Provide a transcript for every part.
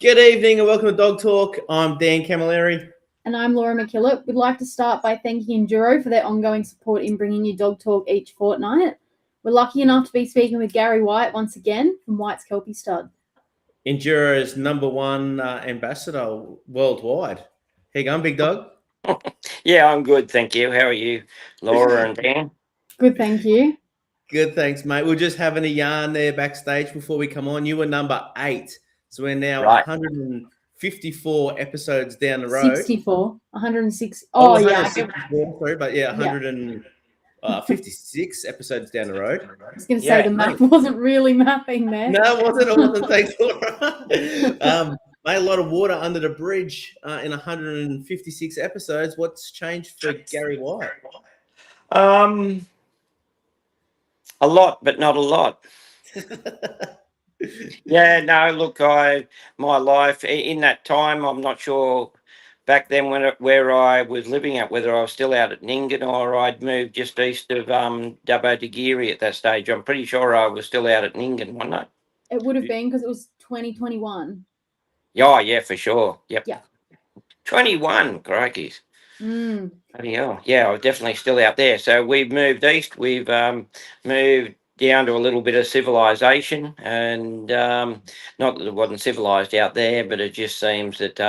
Good evening and welcome to Dog Talk. I'm Dan Camilleri. And I'm Laura McKillop. We'd like to start by thanking Enduro for their ongoing support in bringing you Dog Talk each fortnight. We're lucky enough to be speaking with Gary White once again from White's Kelpie Stud. Enduro's #1 ambassador worldwide. How you going, big dog? Yeah, I'm good, thank you. How are you, Laura and Dan? Good, thank you. Good, thanks, mate. We're just having a yarn there backstage before we come on. You were number 8, so we're now Right. 154 episodes down the road. 64, 106. Oh, yeah. 164, sorry, but 156 episodes down the road. I was going to say the math wasn't really mapping there. No, it wasn't. It wasn't. Thanks, Laura. Made a lot of water under the bridge in 156 episodes. What's changed for Gary White? A lot, but not a lot. Yeah, no, look, my life in that time, I'm not sure back then where I was living at, whether I was still out at Nyngan or I'd moved just east of Dubbo to Geary at that stage. I'm pretty sure I was still out at Nyngan, wasn't I? It would have been because it was 2021. Oh, yeah, for sure. Yep. Yeah. 21, crikeys. Bloody hell. Yeah, I was definitely still out there. So we've moved east. We've moved down to a little bit of civilization, and not that it wasn't civilized out there, but it just seems that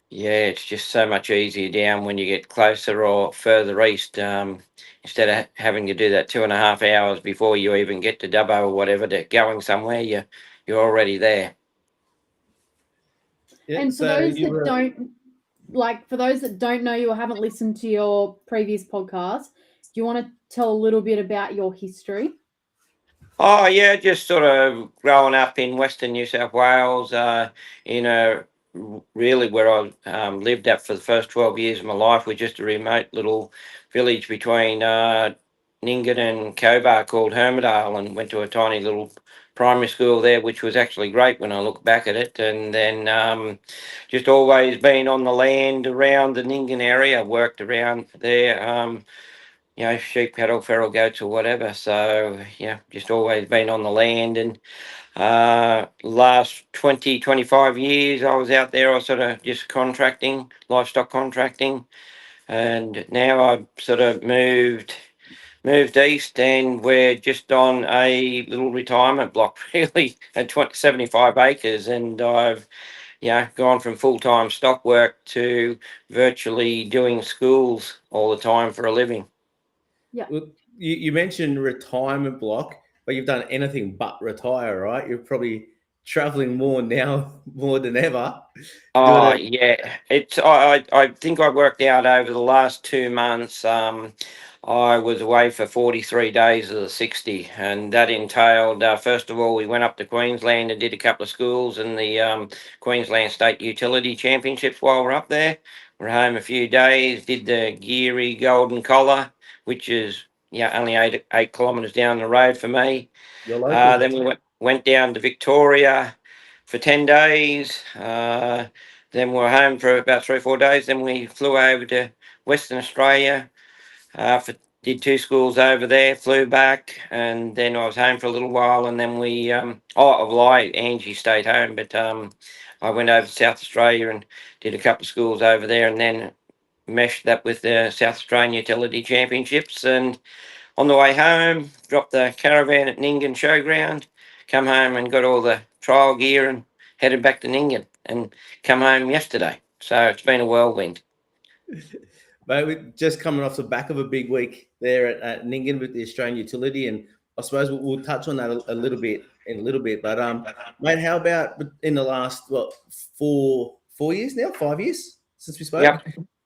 it's just so much easier down when you get closer or further east. Instead of having to do that 2.5 hours before you even get to Dubbo or whatever, to going somewhere, you're already there. Yeah, and for those that don't know you or haven't listened to your previous podcast, do you want to tell a little bit about your history? Oh, yeah, just sort of growing up in Western New South Wales, really where I lived at for the first 12 years of my life, was just a remote little village between Nyngan and Cobar called Hermidale, and went to a tiny little primary school there, which was actually great when I look back at it. And then just always been on the land around the Nyngan area, worked around there, sheep, cattle, feral goats or whatever. So, just always been on the land. And last 25 years I was out there. I was sort of just contracting, livestock contracting. And now I've sort of moved east, and we're just on a little retirement block, really, at 75 acres. And I've gone from full-time stock work to virtually doing schools all the time for a living. Yeah. You mentioned retirement block, but you've done anything but retire, right? You're probably traveling more now, more than ever. Oh, yeah. I think I worked out over the last 2 months. I was away for 43 days of the 60, and that entailed, first of all, we went up to Queensland and did a couple of schools in the Queensland State Utility Championships while we're up there. We're home a few days, did the Geary Golden Collar, which is only 8 kilometres down the road for me. Then we went down to Victoria for 10 days. Then we were home for about 3 or 4 days. Then we flew over to Western Australia, did 2 schools over there, flew back, and then I was home for a little while. And then Angie stayed home, but I went over to South Australia and did a couple of schools over there, and then meshed that with the South Australian Utility Championships. And on the way home, dropped the caravan at Nyngan Showground, come home and got all the trial gear and headed back to Nyngan, and come home yesterday. So it's been a whirlwind. Mate, we're just coming off the back of a big week there at Nyngan with the Australian Utility, and I suppose we'll touch on that a little bit. But mate, how about in the last 4 years now, 5 years since we spoke? Yep.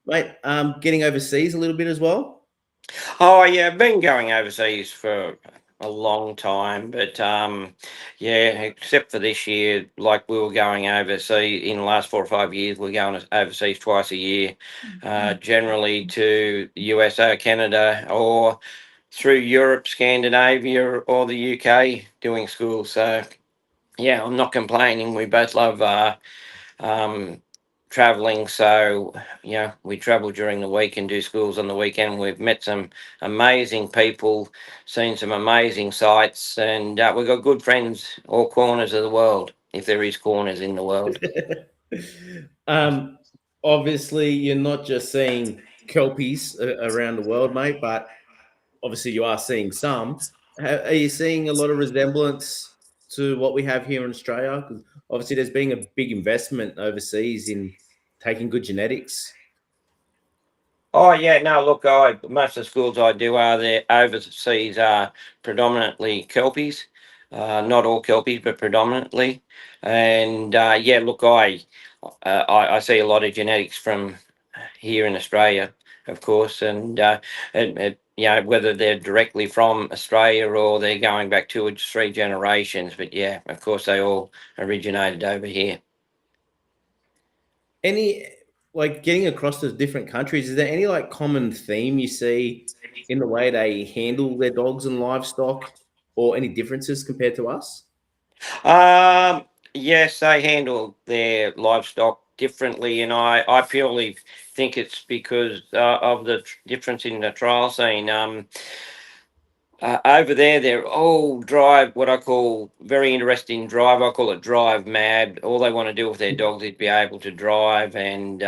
Mate, getting overseas a little bit as well? Oh, yeah, I've been going overseas for a long time, but except for this year, like we were going overseas in the last 4 or 5 years, we're going overseas twice a year, generally to the USA, Canada, or through Europe, Scandinavia, or the UK doing schools. So, I'm not complaining. We both love traveling, so we travel during the week and do schools on the weekend. We've met some amazing people, seen some amazing sights, and we've got good friends all corners of the world. if there is corners in the world. um, obviously, you're not just seeing kelpies around the world, mate, but obviously you are seeing some. Are you seeing a lot of resemblance to what we have here in Australia? Because obviously there's been a big investment overseas in taking good genetics. Oh yeah, no. Look, most of the schools I do are there overseas are predominantly kelpies, not all kelpies, but predominantly. And yeah, look, I see a lot of genetics from here in Australia, of course, and you know, whether they're directly from Australia or they're going back 2 or 3 generations, but yeah, of course, they all originated over here. Any like getting across the different countries, is there any like common theme you see in the way they handle their dogs and livestock, or any differences compared to us? Um, yes, they handle their livestock differently, and I purely think it's because of the difference in the trial scene. Over there, they're all drive, what I call very interesting drive. I call it drive mad. All they want to do with their dogs is be able to drive, and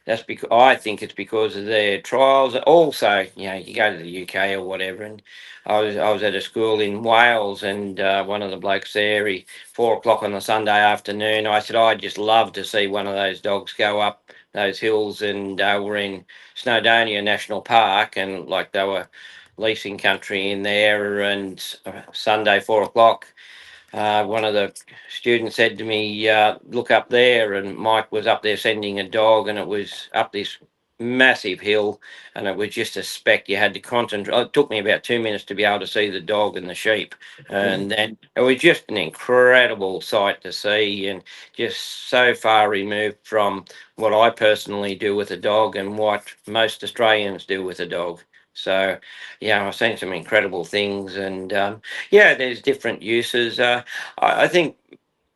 that's because I think it's because of their trials. Also, you know, you go to the UK or whatever, and I was at a school in Wales, and one of the blokes there, 4 o'clock on a Sunday afternoon, I said, I'd just love to see one of those dogs go up those hills, and we're in Snowdonia National Park, and like they were leasing country in there, and Sunday 4 o'clock. One of the students said to me, look up there, and Mike was up there sending a dog, and it was up this massive hill, and it was just a speck. You had to concentrate. It took me about 2 minutes to be able to see the dog and the sheep, and then it was just an incredible sight to see, and just so far removed from what I personally do with a dog and what most Australians do with a dog. So, yeah, I've seen some incredible things, and yeah, there's different uses. I think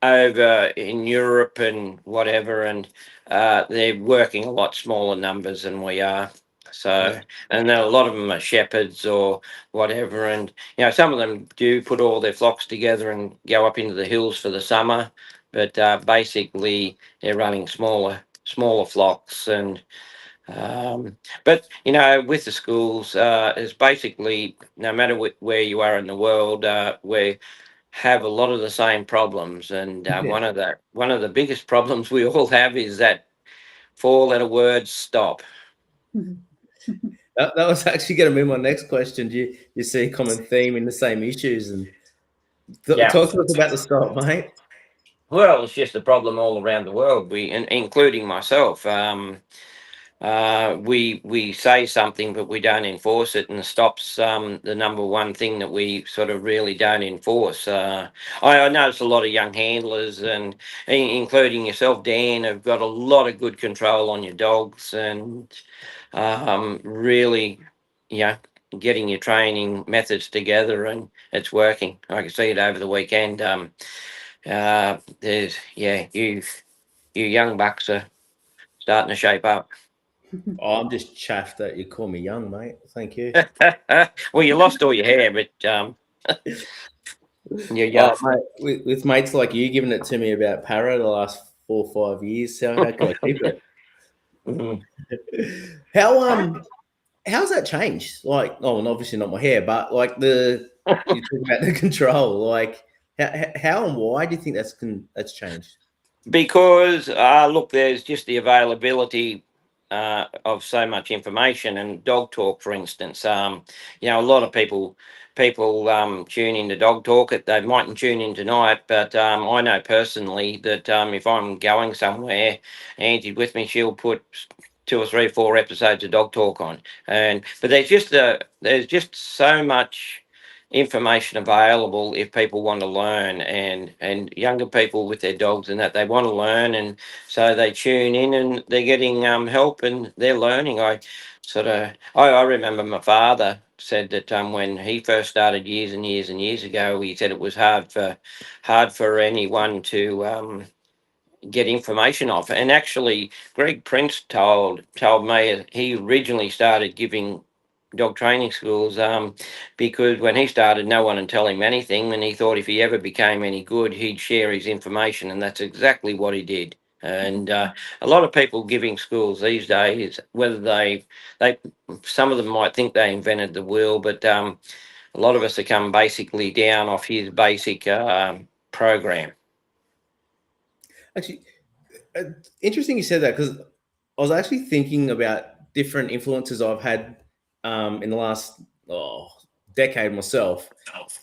over in Europe and whatever, and they're working a lot smaller numbers than we are. So, and then a lot of them are shepherds or whatever, and you know, some of them do put all their flocks together and go up into the hills for the summer, but basically they're running smaller flocks. And but you know, with the schools, it's basically no matter where you are in the world, we have a lot of the same problems. And one of the biggest problems we all have is that 4-letter word stop. That was actually going to be my next question. Do you see a common theme in the same issues? And Yeah. talk to us about the stop, mate. Well, it's just a problem all around the world. Including myself. We say something, but we don't enforce it, and stops the number one thing that we sort of really don't enforce. I notice a lot of young handlers, and including yourself, Dan, have got a lot of good control on your dogs, and really, yeah, getting your training methods together, and it's working. I can see it over the weekend. There's you young bucks are starting to shape up. Oh, I'm just chuffed that you call me young, mate. Thank you. Well, you lost all your hair, but you're young. Oh, mate, with mates like you giving it to me about Para the last 4 or 5 years, so how can I keep it? Mhm. How's that changed? Like, oh, and obviously not my hair, but like you talk about the control. Like, how and why do you think that's changed? Because look, there's just the availability of so much information, and dog talk, for instance. You know, a lot of people tune into dog talk. They mightn't tune in tonight, but I know personally that if I'm going somewhere, Angie's with me, she'll put 2 or 3, 4 episodes of dog talk on, but there's just so much information available if people want to learn, and younger people with their dogs and that they want to learn, and so they tune in and they're getting help and they're learning. I remember my father said that when he first started years and years and years ago, he said it was hard for anyone to get information off. And actually Greg Prince told me he originally started giving dog training schools, because when he started, no one would tell him anything, and he thought if he ever became any good, he'd share his information, and that's exactly what he did. And a lot of people giving schools these days, whether they some of them might think they invented the wheel, but a lot of us have come basically down off his basic program. Actually, interesting you said that, because I was actually thinking about different influences I've had in the last decade myself.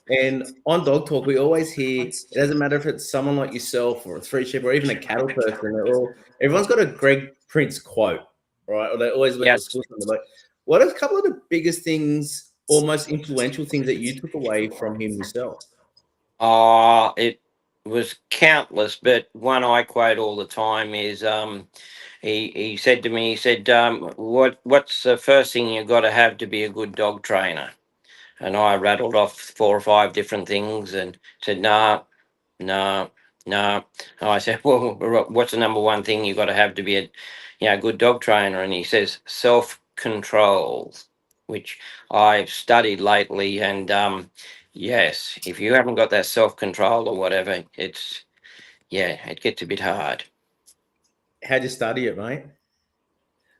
And on Dog Talk, we always hear it doesn't matter if it's someone like yourself or a three sheep or even a cattle person. Everyone's got a Greg Prince quote, right? Or they always went to Yes. school something. Like, what are a couple of the biggest things or most influential things that you took away from him yourself? It was countless, but one I quote all the time is he said to me, he said, what's the first thing you got to have to be a good dog trainer? And I rattled off 4 or 5 different things and said, no, no, no. And I said, well, what's the number one thing you got to have to be a good dog trainer? And he says, self-control, which I've studied lately. And yes, if you haven't got that self-control or whatever, it gets a bit hard. How'd you study it, mate?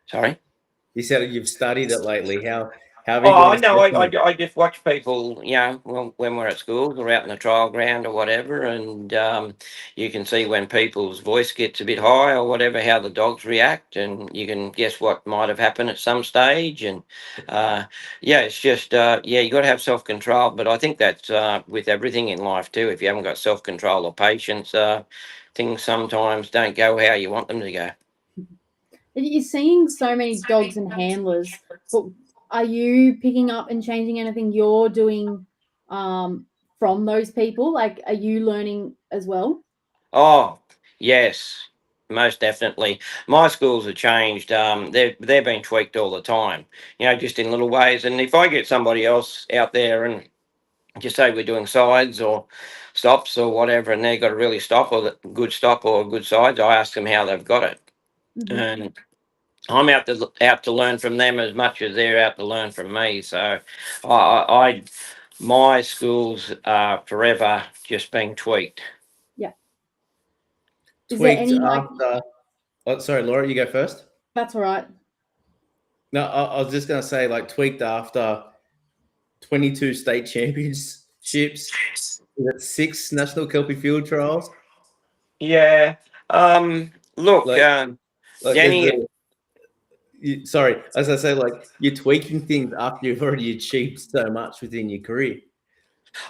Sorry? You said you've studied it lately. How have you Oh been no, assessing it? I just watch people, when we're at school or out in the trial ground or whatever, and you can see when people's voice gets a bit high or whatever, how the dogs react, and you can guess what might have happened at some stage. And it's just you got to have self control. But I think that's with everything in life too. If you haven't got self control or patience, things sometimes don't go how you want them to go. You're seeing so many dogs and handlers, but are you picking up and changing anything you're doing from those people? Like, are you learning as well? Oh, yes, most definitely. My schools have changed. They've been tweaked all the time, just in little ways. And if I get somebody else out there and just say we're doing sides or stops or whatever, and they've got a really stop or a good stop or a good sides, I ask them how they've got it. Mhm. And I'm out to learn from them as much as they're out to learn from me. So my schools are forever just being tweaked. Is there Tweaked any like? after. Oh, sorry, Laura, you go first. That's all right. No, I was just going to say, like, tweaked after 22 state championships, is it 6 national Kelpie field trials? Yeah. Look, Like, Danny. sorry, as I say, like, you're tweaking things after you've already achieved so much within your career.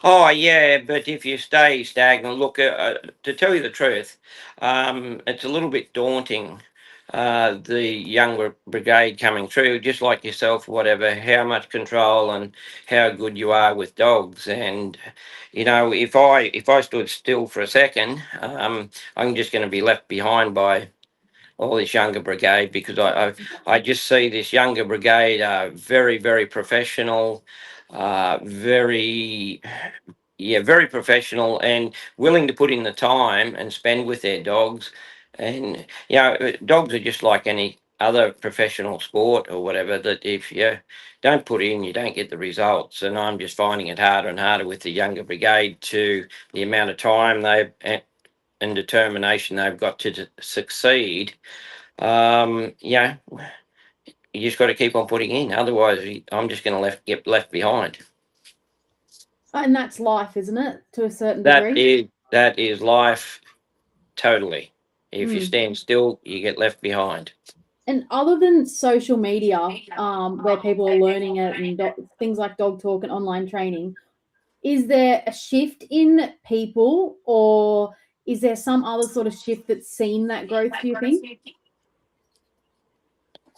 Oh yeah, but if you stay stagnant, look, to tell you the truth, it's a little bit daunting. The younger brigade coming through, just like yourself, whatever, how much control and how good you are with dogs. And if I stood still for a second, I'm just going to be left behind by all this younger brigade, because I just see this younger brigade very, very professional, very professional and willing to put in the time and spend with their dogs. And dogs are just like any other professional sport or whatever, that if you don't put in, you don't get the results. And I'm just finding it harder and harder with the younger brigade, to the amount of time they've and determination they've got to succeed. You just got to keep on putting in, otherwise I'm just going to get left behind. And that's life, isn't it? To a certain degree. That is life, totally. If you Mm. stand still, you get left behind. And other than social media, where people are learning it and things like Dog Talk and online training, is there a shift in people, or is there some other sort of shift that's seen that growth, do you think?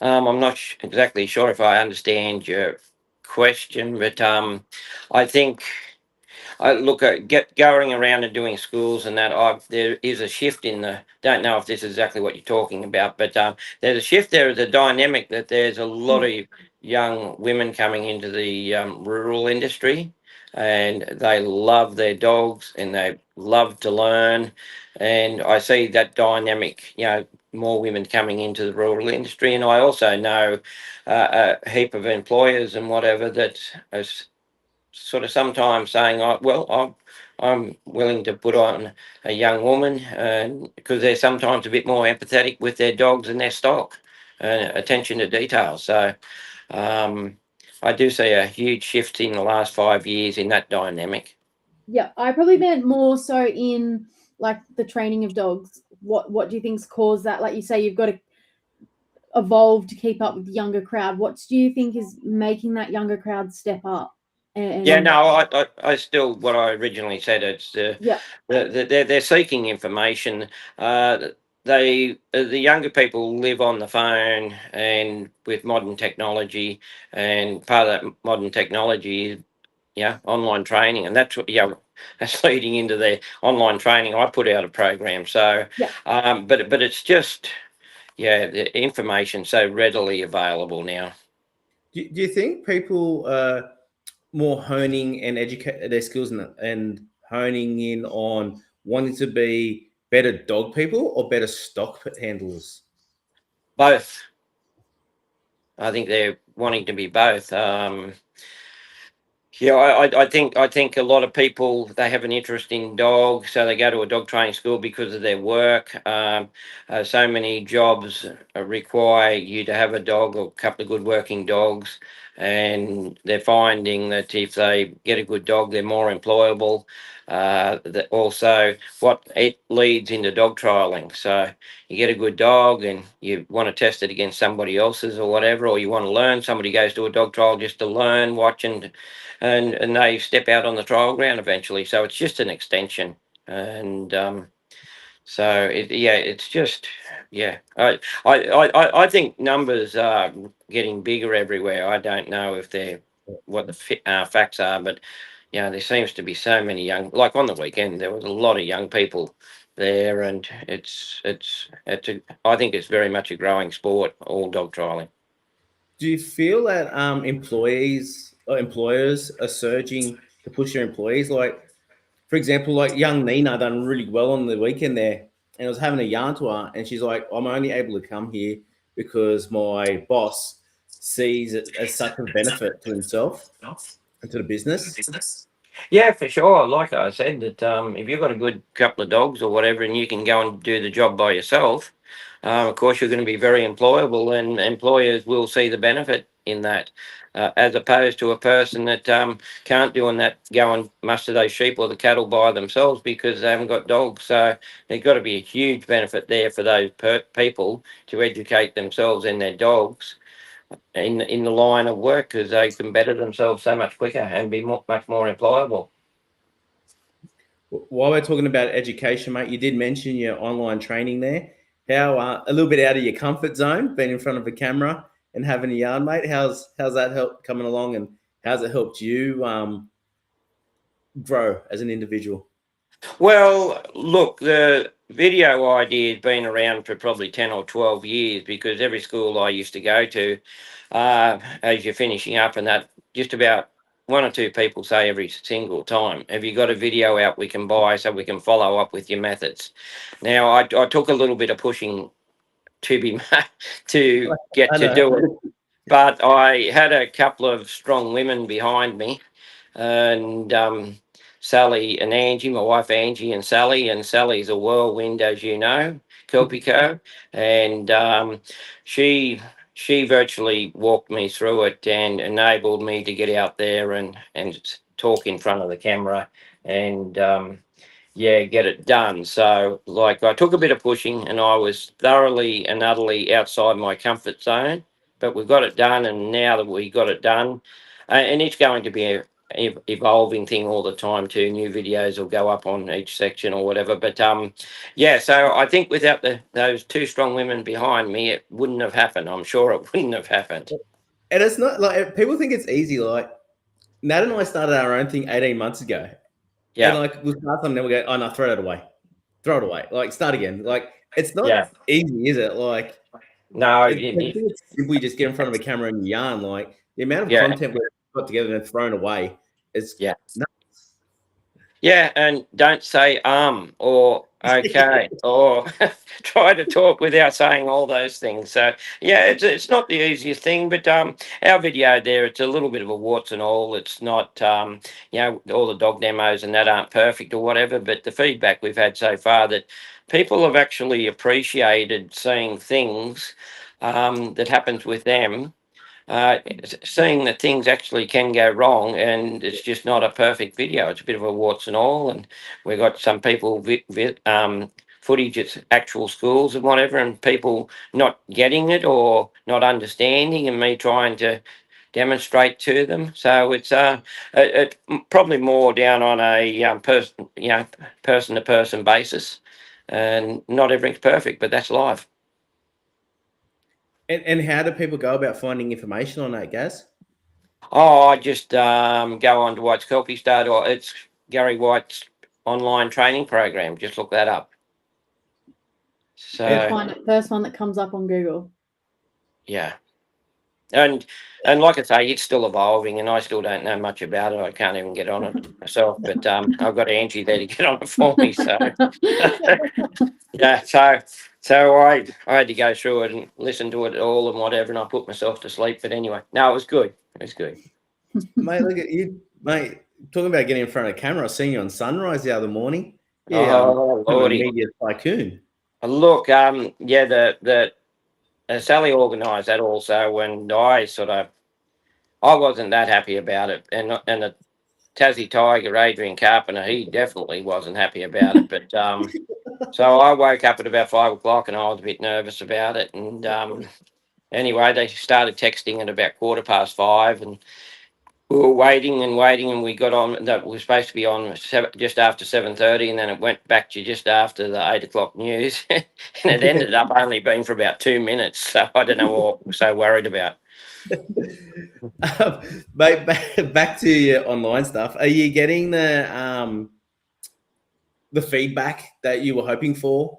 I'm not exactly sure if I understand your question, but I think I look at going around and doing schools and that. There is a shift in the. Don't know if this is exactly what you're talking about, but there's a shift. There is a dynamic that there's a lot of young women coming into the rural industry, and they love their dogs and they love to learn. And I see that dynamic, more women coming into the rural industry. And I also know a heap of employers and whatever that are sort of sometimes saying, I'm willing to put on a young woman because they're sometimes a bit more empathetic with their dogs and their stock and attention to detail. So I do see a huge shift in the last 5 years in that dynamic. Yeah, I probably meant more so in like the training of dogs. What do you think's caused that? Like you say, you've got to evolve to keep up with the younger crowd. What do you think is making that younger crowd step up? Yeah, no, I still what I originally said. It's Yeah, they're seeking information. The younger people live on the phone and with modern technology, and part of that modern technology is online training, and that's what that's leading into their online training. I put out a program, so yeah. but it's just the information so readily available now. Do you think people more honing and educate their skills and honing in on wanting to be better dog people or better stock handlers? Both. I think they're wanting to be both. I think a lot of people, they have an interest in dogs, so they go to a dog training school because of their work. So many jobs require you to have a dog or a couple of good working dogs, and they're finding that if they get a good dog, they're more employable. That also, what it leads into dog trialing. So you get a good dog and you want to test it against somebody else's or whatever, or you want to learn. Somebody goes to a dog trial just to learn, watch and they step out on the trial ground eventually. So it's just an extension, and so it's just I think numbers are getting bigger everywhere. I don't know if they're what the facts are, but there seems to be so many young. Like on the weekend, there was a lot of young people there, and I think it's very much a growing sport, all dog trialing. Do you feel that employees or employers are surging to push their employees? Like, for example, like young Nina done really well on the weekend there, and I was having a yarn to her, and she's like, "I'm only able to come here because my boss sees it as such a benefit to himself and to the business." Yeah, for sure. Like I said, that if you've got a good couple of dogs or whatever, and you can go and do the job by yourself, of course you're going to be very employable, and employers will see the benefit in that, as opposed to a person that can't do that, go and muster those sheep or the cattle by themselves because they haven't got dogs. So there's got to be a huge benefit there for those people to educate themselves and their dogs in the line of work because they can better themselves so much quicker and be much more employable. While we're talking about education, mate, you did mention your online training there. How a little bit out of your comfort zone, being in front of a camera and having a yarn, mate. How's that help coming along, and how's it helped you grow as an individual? Well, look, the video idea has been around for probably 10 or 12 years because every school I used to go to, as you're finishing up and that, just about one or two people say every single time, have you got a video out we can buy so we can follow up with your methods? Now, I took a little bit of pushing to be to get to do it, but I had a couple of strong women behind me, and Sally and Angie, my wife Angie and Sally's a whirlwind, as you know, Kelpico, and she virtually walked me through it and enabled me to get out there and talk in front of the camera and get it done. So like I took a bit of pushing and I was thoroughly and utterly outside my comfort zone, but we've got it done, and now that we got it done, and it's going to be a evolving thing all the time too. New videos will go up on each section or whatever, but so I think without those two strong women behind me, it wouldn't have happened. I'm sure it wouldn't have happened. And it's not like people think it's easy. Like Nat and I started our own thing 18 months ago. Yeah. And like we'll start something, then we go, "Oh no, throw it away. Throw it away. Like start again." Like it's not easy, is it? Like no, it's simply just get in front of a camera and yarn. Like the amount of content we've got together and thrown away is nuts. Yeah, and don't say or okay or try to talk without saying all those things. So yeah, it's not the easiest thing, but our video there, it's a little bit of a warts and all. It's not you know, all the dog demos and that aren't perfect or whatever, but the feedback we've had so far, that people have actually appreciated seeing things that happens with them, seeing that things actually can go wrong, and it's just not a perfect video. It's a bit of a warts and all, and we got some people footage at actual schools and whatever, and people not getting it or not understanding, and me trying to demonstrate to them. So it's probably more down on a person to person basis, and not everything's perfect, but that's life. And how do people go about finding information on that, Gaz? Oh, I just go on to White's Kelpie Start, or it's Gary White's online training program. Just look that up. So Find it first one that comes up on Google. yeah, and like I say, it's still evolving, and I still don't know much about it. I can't even get on it myself, but I've got Angie there to get on it for me. So yeah, so I had to go through it and listen to it all and whatever, and I put myself to sleep. But anyway, no, it was good. It was good. Mate, look at you, mate. Talking about getting in front of the camera, I seen you on Sunrise the other morning. Oh, I'm a Lordy. media tycoon. Look, yeah, the Sally organised that also, and I wasn't that happy about it, and the Tassie Tiger, Adrian Carpenter, he definitely wasn't happy about it. But so I woke up at about 5 o'clock, and I was a bit nervous about it. And anyway, they started texting at about 5:15, and we were waiting and waiting, and we got on. That was supposed to be on just after 7:30, and then it went back to just after the 8 o'clock news, and it ended up only being for about 2 minutes. So I don't know what we're so worried about. Mate, back to your online stuff. Are you getting the feedback that you were hoping for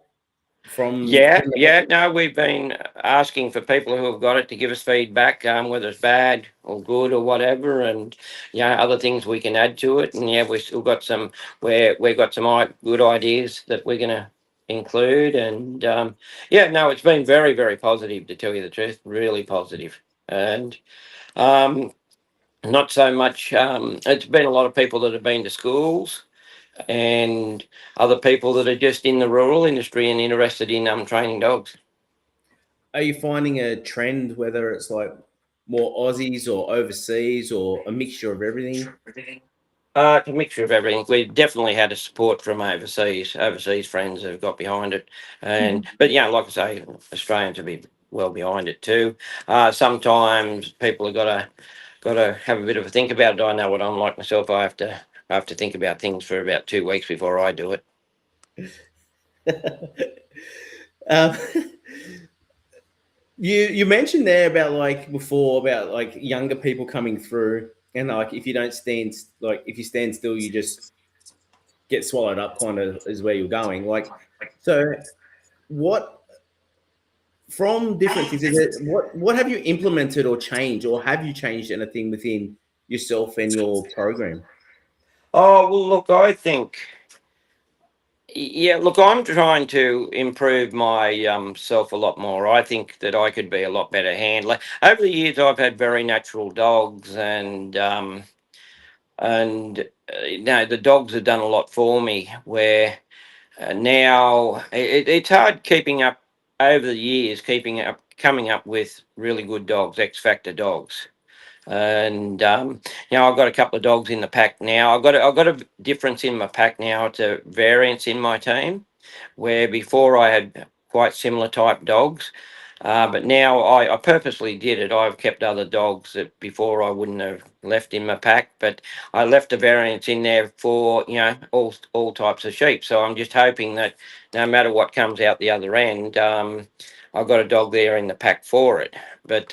from? Yeah. No, we've been asking for people who have got it to give us feedback, whether it's bad or good or whatever, and other things we can add to it. And yeah, we've still got some where we've got some good ideas that we're going to include. And no, it's been very, very positive, to tell you the truth, really positive. And not so much. It's been a lot of people that have been to schools, and other people that are just in the rural industry and interested in training dogs. Are you finding a trend, whether it's like more Aussies or overseas or a mixture of everything? It's a mixture of everything. We've definitely had a support from overseas friends who've got behind it, and but like I say, Australians will be well behind it too. Sometimes people have got to have a bit of a think about it. I know what I'm like myself. I have to think about things for about 2 weeks before I do it. um, you mentioned there about like before about like younger people coming through, and like if you don't stand, like if you stand still, you just get swallowed up, kind of is where you're going. Like, so what from different things is it, what have you implemented or changed, or have you changed anything within yourself and your program? Oh well, look, I think. Yeah, look, I'm trying to improve my self a lot more. I think that I could be a lot better handler. Over the years, I've had very natural dogs, and the dogs have done a lot for me. Where now it's hard keeping up over the years, coming up with really good dogs, X Factor dogs. And I've got a couple of dogs in the pack now. I've got a difference in my pack now. It's a variance in my team, where before I had quite similar type dogs, but now I purposely did it. I've kept other dogs that before I wouldn't have left in my pack, but I left a variance in there for all types of sheep. So I'm just hoping that no matter what comes out the other end, I've got a dog there in the pack for it. But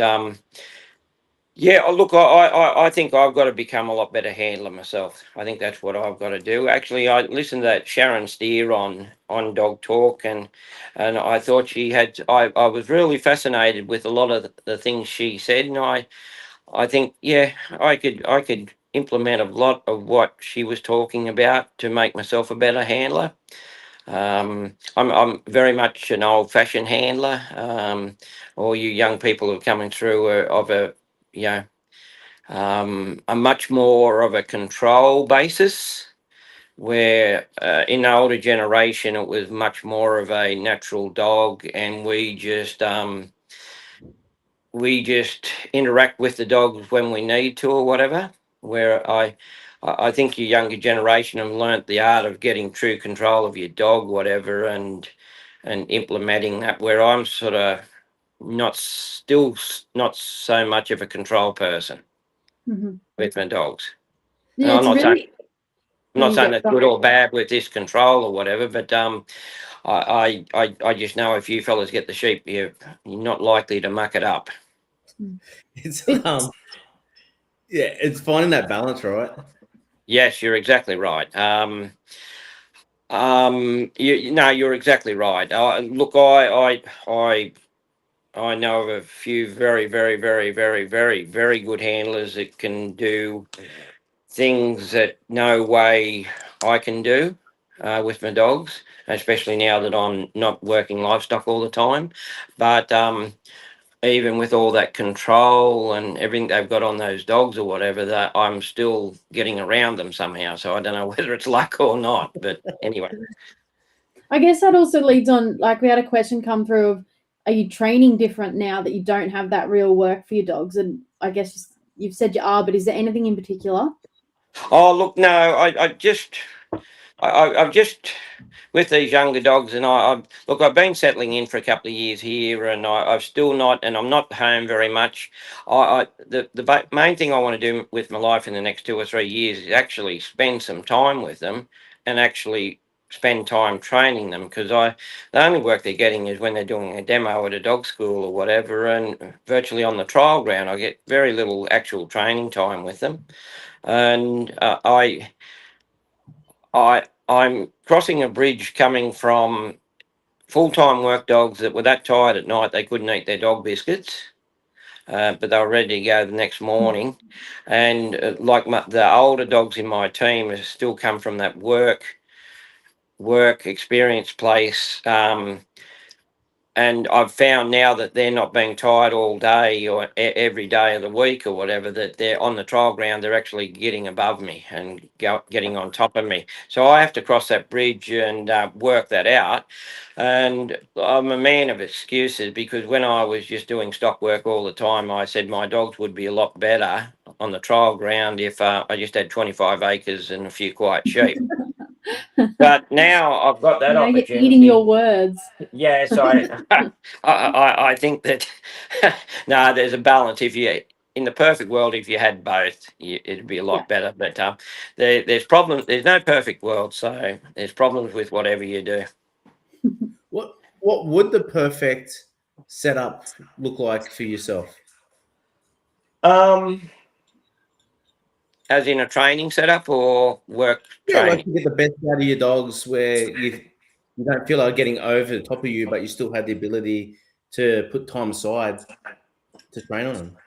yeah, look, I think I've got to become a lot better handler myself. I think that's what I've got to do. Actually, I listened to Sharon Steer on Dog Talk, and I thought she had. I was really fascinated with a lot of the things she said, and I think I could implement a lot of what she was talking about to make myself a better handler. I'm very much an old-fashioned handler. All you young people who are coming through are of a, you know, a much more of a control basis, where in the older generation it was much more of a natural dog, and we just interact with the dogs when we need to or whatever. Where I think your younger generation have learnt the art of getting true control of your dog, whatever, and implementing that. Where I'm sort of not so much of a control person Mhm. with my dogs. And Yeah, it's really. I'm No, not you saying go. that's good or bad with this control or whatever, but I just know if you fellas get the sheep, you're not likely to muck it up. It's It's yeah, it's finding that balance, right? Yes, you're exactly right. No, you're exactly right. Look, I know of a few very, very, very, very, very, very good handlers that can do things that no way I can do with my dogs, especially now that I'm not working livestock all the time. But even with all that control and everything they've got on those dogs or whatever, that I'm still getting around them somehow. So I don't know whether it's luck or not. But anyway. I guess that also leads on, like we had a question come through of, are you training different now that you don't have that real work for your dogs? And I guess you've said you are, but is there anything in particular? Oh, look, no, I've just with these younger dogs, and I've been settling in for a couple of years here, and I've still not, and I'm not home very much. The main thing I want to do with my life in the next 2 or 3 years is actually spend some time with them, and actually spend time training them, because the only work they're getting is when they're doing a demo at a dog school or whatever, and virtually on the trial ground, I get very little actual training time with them, and I'm crossing a bridge coming from full-time work dogs that were that tired at night they couldn't eat their dog biscuits, but they were ready to go the next morning. And the older dogs in my team have still come from that work experience place. And I've found now that they're not being tired all day or every day of the week or whatever, that they're on the trial ground, they're actually getting above me and getting on top of me. So I have to cross that bridge and work that out. And I'm a man of excuses, because when I was just doing stock work all the time, I said my dogs would be a lot better on the trial ground if I just had 25 acres and a few quiet sheep. But now I've got that Now you're eating opportunity. your words. Yes, I think that no, there's a balance. If you in the perfect world, if you had both, it'd be a Yeah. lot better. But there's problems. There's no perfect world, so there's problems with whatever you do. What would the perfect setup look like for yourself? Um, as in a training setup or work Yeah, like training. you get the best out of your dogs, where you don't feel like getting over the top of you, but you still have the ability to put time aside to train on them.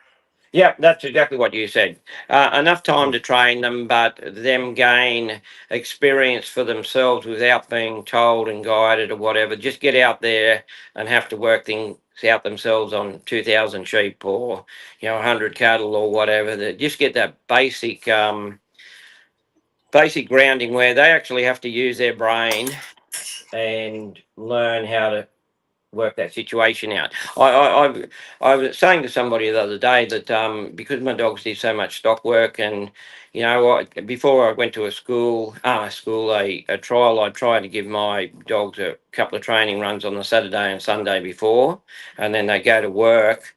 Yeah, that's exactly what you said. Enough time to train them, but them gain experience for themselves without being told and guided or whatever. Just get out there and have to work things out themselves on 2,000 sheep or 100 cattle or whatever. That just get that basic grounding where they actually have to use their brain and learn how to work that situation out. I was saying to somebody the other day that because my dogs did so much stock work, and before I went to a trial, I tried to give my dogs a couple of training runs on the Saturday and Sunday before, and then they go to work.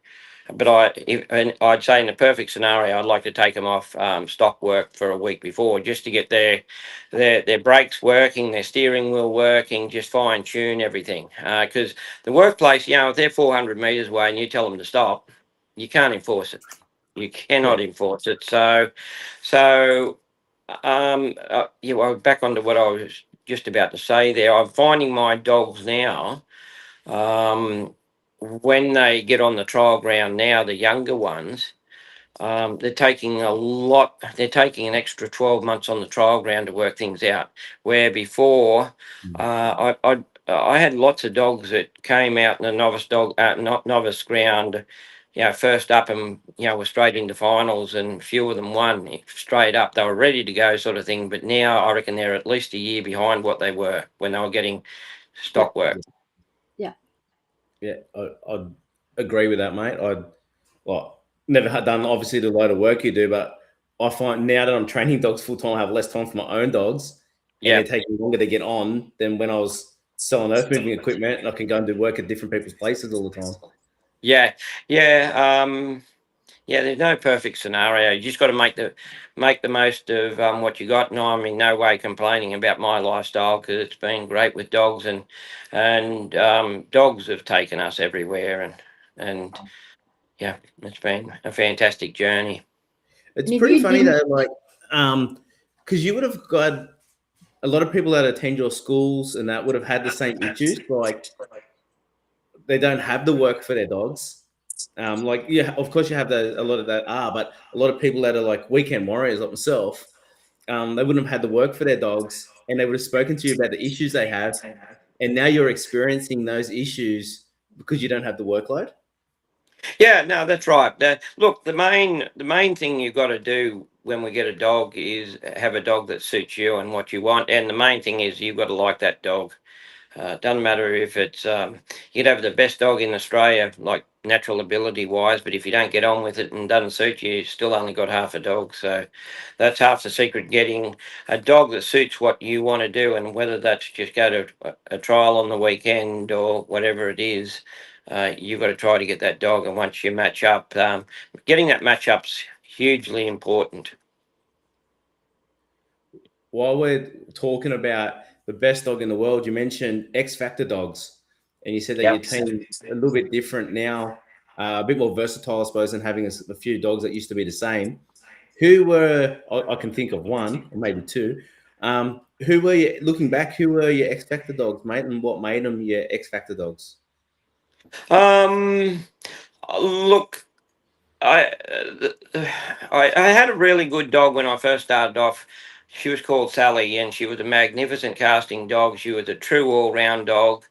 But I'd say in the perfect scenario, I'd like to take them off stock work for a week before, just to get their brakes working, their steering wheel working, just fine tune everything. Because the workplace, if they're 400 meters away and you tell them to stop, you can't enforce it. You cannot enforce it. Back onto what I was just about to say there. I'm finding my dogs now, when they get on the trial ground now, the younger ones, they're taking a lot. They're taking an extra 12 months on the trial ground to work things out. Where before, I had lots of dogs that came out in the novice ground, first up and were straight into finals, and few of them won straight up. They were ready to go, sort of thing. But now I reckon they're at least a year behind what they were when they were getting stock work. Yeah, I'd agree with that, mate. Never had done obviously the load of work you do, but I find now that I'm training dogs full time, I have less time for my own dogs, and they're taking longer to get on than when I was selling earth moving equipment, and I can go and do work at different people's places all the time. Yeah. There's no perfect scenario. You just got to make the most of what you got. And I'm in no way complaining about my lifestyle, because it's been great with dogs, and dogs have taken us everywhere, and it's been a fantastic journey. It's pretty funny though, like, because you would have got a lot of people that attend your schools and that would have had the same issues. Like, they don't have the work for their dogs. Of course you have a lot of that but a lot of people that are like weekend warriors like myself, they wouldn't have had the work for their dogs, and they would have spoken to you about the issues they have, and now you're experiencing those issues because you don't have the workload. Yeah, no, that's right. Look, the main thing you've got to do when we get a dog is have a dog that suits you and what you want, and the main thing is you've got to like that dog. It doesn't matter if it's you'd have the best dog in Australia, like natural ability wise, but if you don't get on with it and doesn't suit you, you've still only got half a dog. So that's half the secret: getting a dog that suits what you want to do, and whether that's just go to a trial on the weekend or whatever it is. You've got to try to get that dog, and once you match up, getting that match up's hugely important. While we're talking about the best dog in the world, you mentioned X Factor dogs, and you said that your team's a little bit different now, a bit more versatile, I suppose, than having a few dogs that used to be the same. Who were, I can think of one or maybe two. Who were you, looking back, who were your X Factor dogs, mate, and what made them your X Factor dogs? Look, I had a really good dog when I first started off. She was called Sally, and she was a magnificent casting dog. She was a true all-round dog.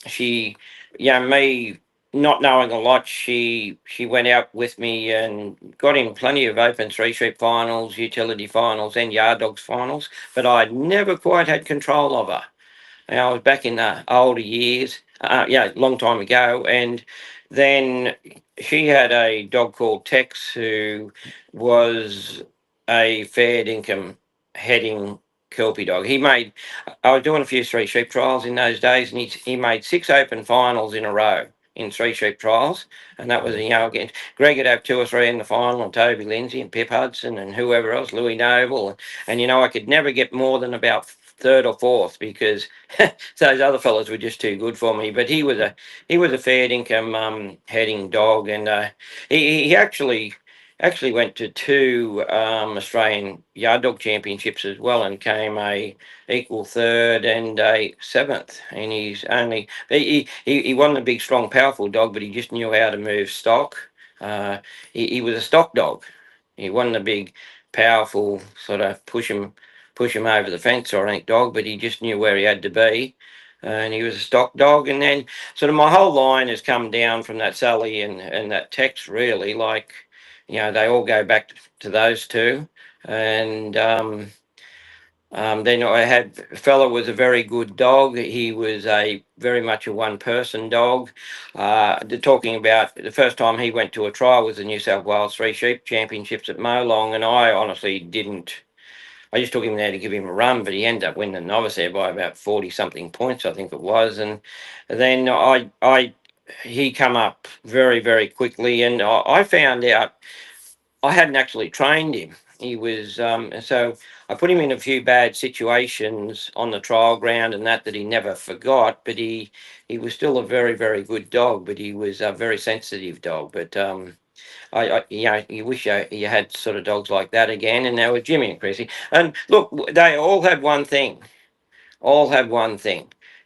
She, me not knowing a lot, she went out with me and got in plenty of open three sheep finals, utility finals, and yard dogs finals. But I never quite had control of her. I was back in the older years, long time ago, and then she had a dog called Tex, who was a fair dinkum heading Kelpie dog. I was doing a few three sheep trials in those days, and he made 6 open finals in a row in three sheep trials, and that was again Greg would have 2 or 3 in the final, and Toby Lindsay and Pip Hudson and whoever else, Louis Noble, and I could never get more than about 3rd or 4th, because those other fellas were just too good for me. But he was a fair dinkum heading dog, and he actually went to 2 Australian Yard Dog Championships as well, and came a equal 3rd and a 7th. And he wasn't a big, strong, powerful dog, but he just knew how to move stock. He was a stock dog. He wasn't a big, powerful sort of push him over the fence or anything dog, but he just knew where he had to be. And he was a stock dog. And then sort of my whole line has come down from that Sally and that Tex, really. Like, they all go back to those 2. And then I had a fella was a very good dog. He was very much a one-person dog. Talking about the first time he went to a trial was the New South Wales Three Sheep Championships at Molong, and I honestly didn't. I just took him there to give him a run, but he ended up winning the novice there by about 40-something points, I think it was. And then he come up very, very quickly, and I found out I hadn't actually trained him. He was so I put him in a few bad situations on the trial ground, and that he never forgot. But he was still a very, very good dog, but he was a very sensitive dog. But you wish you had sort of dogs like that again. And now with Jimmy and Chrissy, and look, they all had one thing.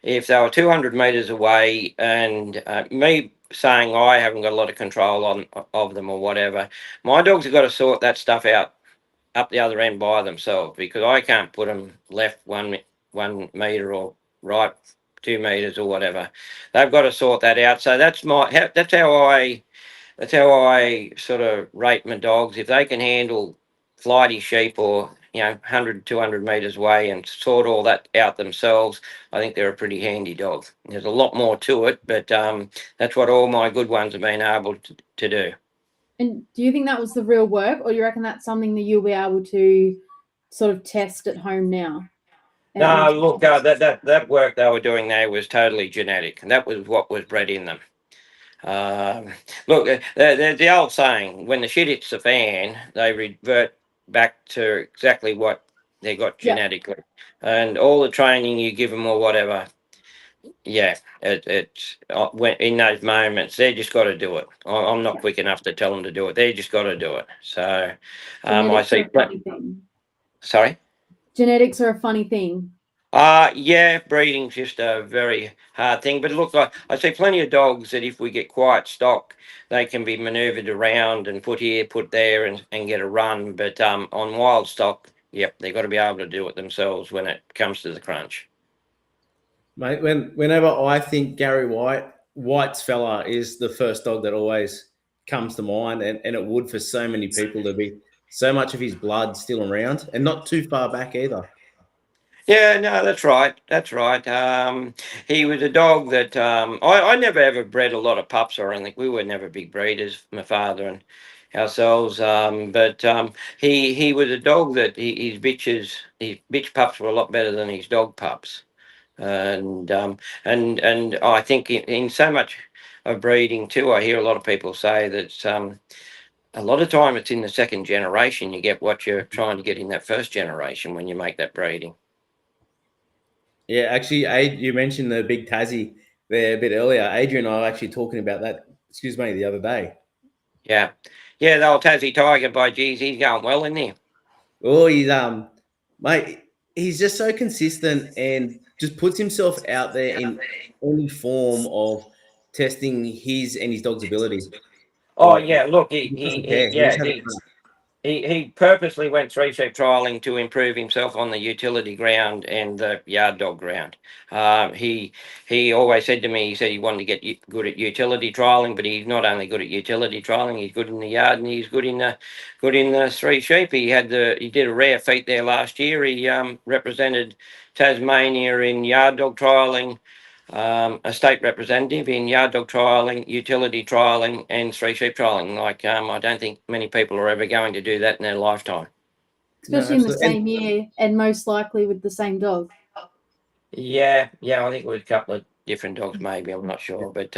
If they were 200 metres away, and me saying I haven't got a lot of control of them or whatever. My dogs have got to sort that stuff out up the other end by themselves, because I can't put them left 1 meter or right 2 meters or whatever. They've got to sort that out. So that's how I sort of rate my dogs. If they can handle flighty sheep or 100, 200 meters away and sort all that out themselves, I think they're a pretty handy dog. There's a lot more to it, but that's what all my good ones have been able to do. And do you think that was the real work, or you reckon that's something that you'll be able to sort of test at home now? No, look, that work they were doing there was totally genetic, and that was what was bred in them. Look, the old saying, when the shit hits the fan, they revert back to exactly what they got genetically. And all the training you give them or whatever, it's when in those moments, they just got to do it. I'm not quick enough to tell them to do it. They just got to do it. So I see. Sorry? Genetics are a funny thing. Breeding's just a very hard thing. But look, I see plenty of dogs that if we get quiet stock, they can be manoeuvred around and put here, put there, and get a run. But on wild stock, they've got to be able to do it themselves when it comes to the crunch. Mate, whenever I think Gary White's fella is the first dog that always comes to mind, and it would for so many people to be so much of his blood still around and not too far back either. Yeah, no, that's right. That's right. He was a dog that I never ever bred a lot of pups or anything. We were never big breeders, my father and ourselves. But he was a dog that his bitch pups were a lot better than his dog pups. And I think in so much of breeding too, I hear a lot of people say that a lot of time it's in the second generation you get what you're trying to get in that first generation when you make that breeding. Yeah, actually, you mentioned the big Tassie there a bit earlier. Adrian and I were actually talking about that, the other day. Yeah, the old Tassie Tiger, by geez, he's going well in there. Oh, he's mate, he's just so consistent and just puts himself out there in any form of testing his and his dog's ability. Oh yeah, look, he purposely went 3 sheep trialing to improve himself on the utility ground and the yard dog ground. He always said to me, he said he wanted to get good at utility trialing, but he's not only good at utility trialing, he's good in the yard and he's good in the 3 sheep. He did a rare feat there last year. He represented Tasmania in yard dog trialing. A state representative in yard dog trialing, utility trialing, and 3 sheep trialing. I don't think many people are ever going to do that in their lifetime. Especially in the same year, and most likely with the same dog. Yeah, I think with a couple of different dogs, maybe, I'm not sure. But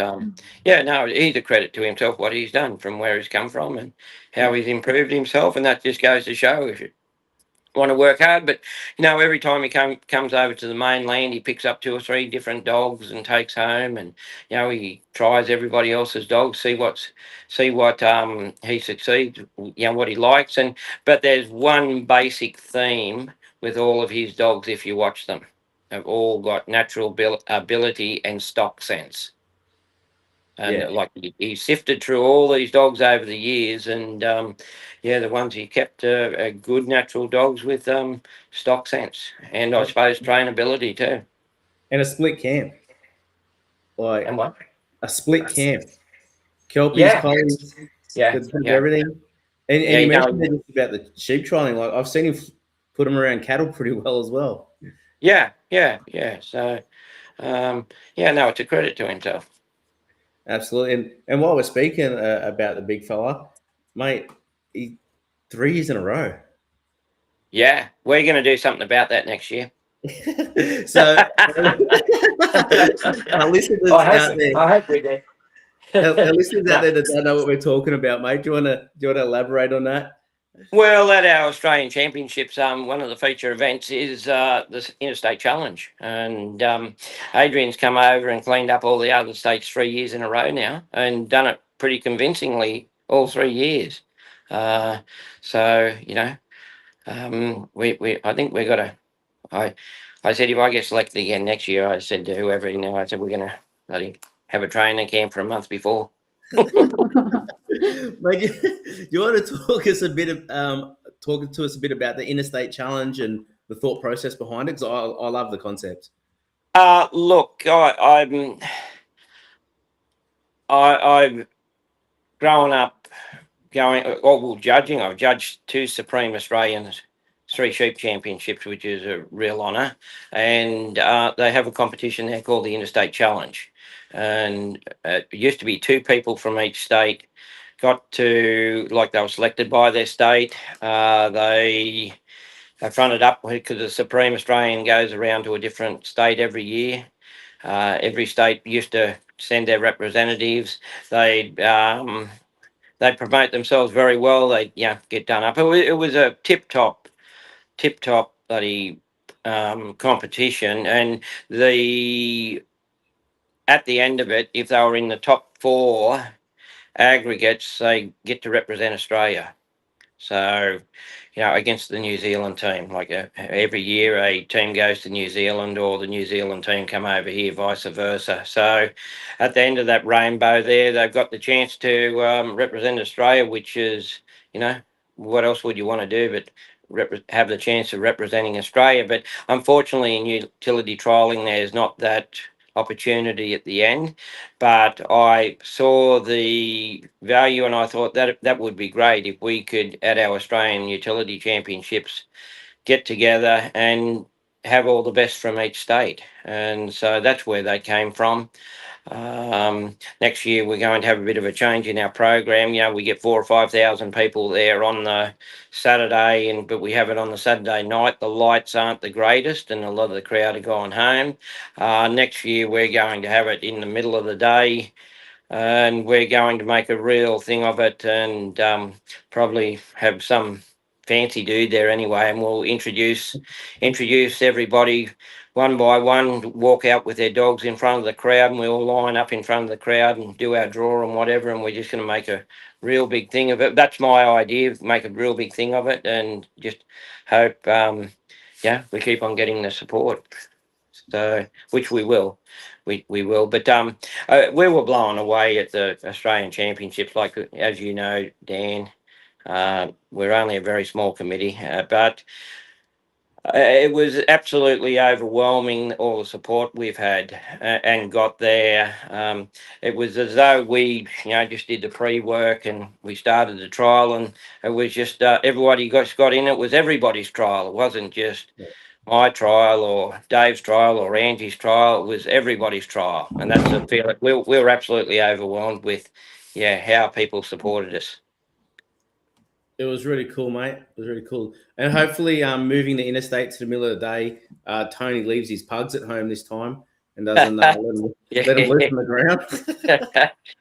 he's a credit to himself, what he's done from where he's come from and how he's improved himself. And that just goes to show if you want to work hard. But every time he comes over to the mainland, he picks up 2 or 3 different dogs and takes home, and he tries everybody else's dogs, see what he succeeds, what he likes. But there's one basic theme with all of his dogs. If you watch them, they've all got natural ability and stock sense. And he sifted through all these dogs over the years, and the ones he kept are good natural dogs with stock sense and I suppose trainability too. And a split cam. And what? A split cam. Kelpies, collies, everything. And you mentioned about the sheep trialing. Like I've seen him put them around cattle pretty well as well. Yeah. So, it's a credit to himself. Absolutely. And while we're speaking about the big fella, mate, 3 years in a row. Yeah, we're going to do something about that next year. So, our listeners out there, I hope we do. Our listeners out there that don't know what we're talking about, mate, do you want to elaborate on that? Well, at our Australian Championships, one of the feature events is the Interstate Challenge, and Adrian's come over and cleaned up all the other states 3 years in a row now, and done it pretty convincingly all 3 years. I think we've got to. I said if I get selected again next year, I said to whoever I said we're going to have a training camp for a month before. Mate, you want to talk us a bit of talking to us a bit about the Interstate Challenge and the thought process behind it? Because I love the concept. Look, I've grown up judging. I've judged 2 Supreme Australian 3 Sheep Championships, which is a real honour, and they have a competition there called the Interstate Challenge, and it used to be 2 people from each state got to, like, they were selected by their state. They fronted up because the Supreme Australian goes around to a different state every year. Every state used to send their representatives. They promote themselves very well. They get done up. It was a tip top bloody competition, and at the end of it, if they were in the top 4 aggregates, they get to represent Australia. So, against the New Zealand team, like every year a team goes to New Zealand, or the New Zealand team come over here, vice versa. So at the end of that rainbow there, they've got the chance to represent Australia, which is, what else would you want to do but have the chance of representing Australia? But unfortunately, in utility trialling, there's not that opportunity at the end, but I saw the value, and I thought that would be great if we could, at our Australian Utility Championships, get together and have all the best from each state. And so that's where they came from. Next year we're going to have a bit of a change in our program. We get 4,000 or 5,000 people there on the Saturday, but we have it on the Saturday night. The lights aren't the greatest, and a lot of the crowd are gone home. Next year we're going to have it in the middle of the day, and we're going to make a real thing of it, and probably have some fancy dude there anyway, and we'll introduce everybody one by one, walk out with their dogs in front of the crowd, and we all line up in front of the crowd and do our draw and whatever, and we're just going to make a real big thing of it. That's my idea, make a real big thing of it, and just hope we keep on getting the support, so which we will. We will, but we were blown away at the Australian Championships, like, as you know, Dan. We're only a very small committee, but it was absolutely overwhelming, all the support we've had and got there. It was as though we, just did the pre-work and we started the trial, and it was just everybody got in. It was everybody's trial. It wasn't just my trial or Dave's trial or Angie's trial. It was everybody's trial, and that's the feeling. We were absolutely overwhelmed with, how people supported us. It was really cool, mate. It was really cool. And hopefully, moving the interstate to the middle of the day, Tony leaves his pugs at home this time and doesn't let them loose on the ground.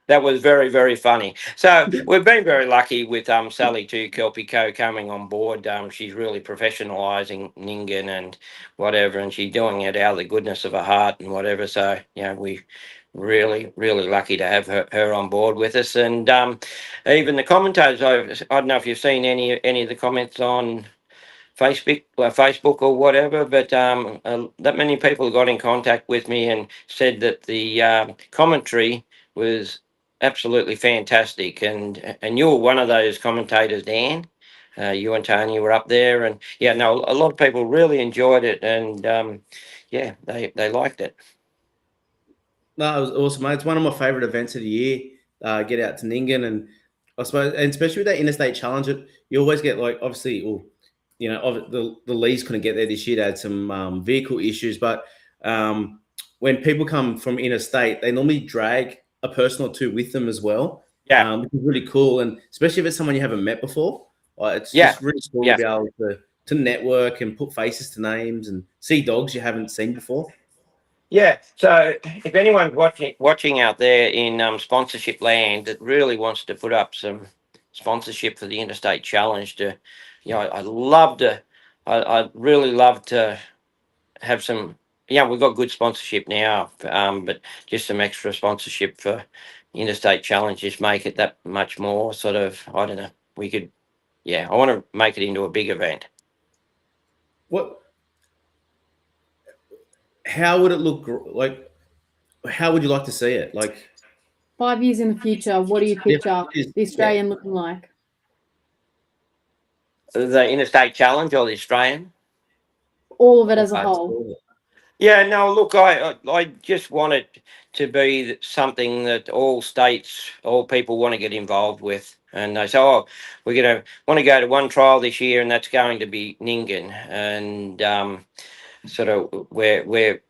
That was very, very funny. So we've been very lucky with Sally too, Kelpie Co, coming on board. She's really professionalising Nyngan and whatever, and she's doing it out of the goodness of her heart and whatever. So, we really, really lucky to have her on board with us. And even the commentators, I don't know if you've seen any of the comments on Facebook or whatever, but that many people got in contact with me and said that the commentary was absolutely fantastic, and you were one of those commentators, Dan. You and Tony were up there, and a lot of people really enjoyed it, and they liked it. No, it was awesome, mate. It's one of my favourite events of the year. Get out to Nyngan, and I suppose, and especially with that Interstate Challenge, you always get, like, obviously, the Lees couldn't get there this year. They had some vehicle issues, but when people come from interstate, they normally drag a person or 2 with them as well. Yeah, which is really cool, and especially if it's someone you haven't met before, it's just really cool to be able to network and put faces to names and see dogs you haven't seen before. Yeah, so if anyone's watching out there in sponsorship land that really wants to put up some sponsorship for the Interstate Challenge, I'd really love to have some. We've got good sponsorship now, but just some extra sponsorship for Interstate Challenge, just make it that much more sort of. I don't know. We could. I want to make it into a big event. How would it look like? how would you like to see it? Like 5 years in the future, what do you picture the Australian looking like? The Interstate Challenge or the Australian? All of it as a whole. Yeah, no, look, I just want it to be something that all states, all people want to get involved with. And they say, oh, we're going to want to go to one trial this year, and that's going to be Nyngan. And sort of we're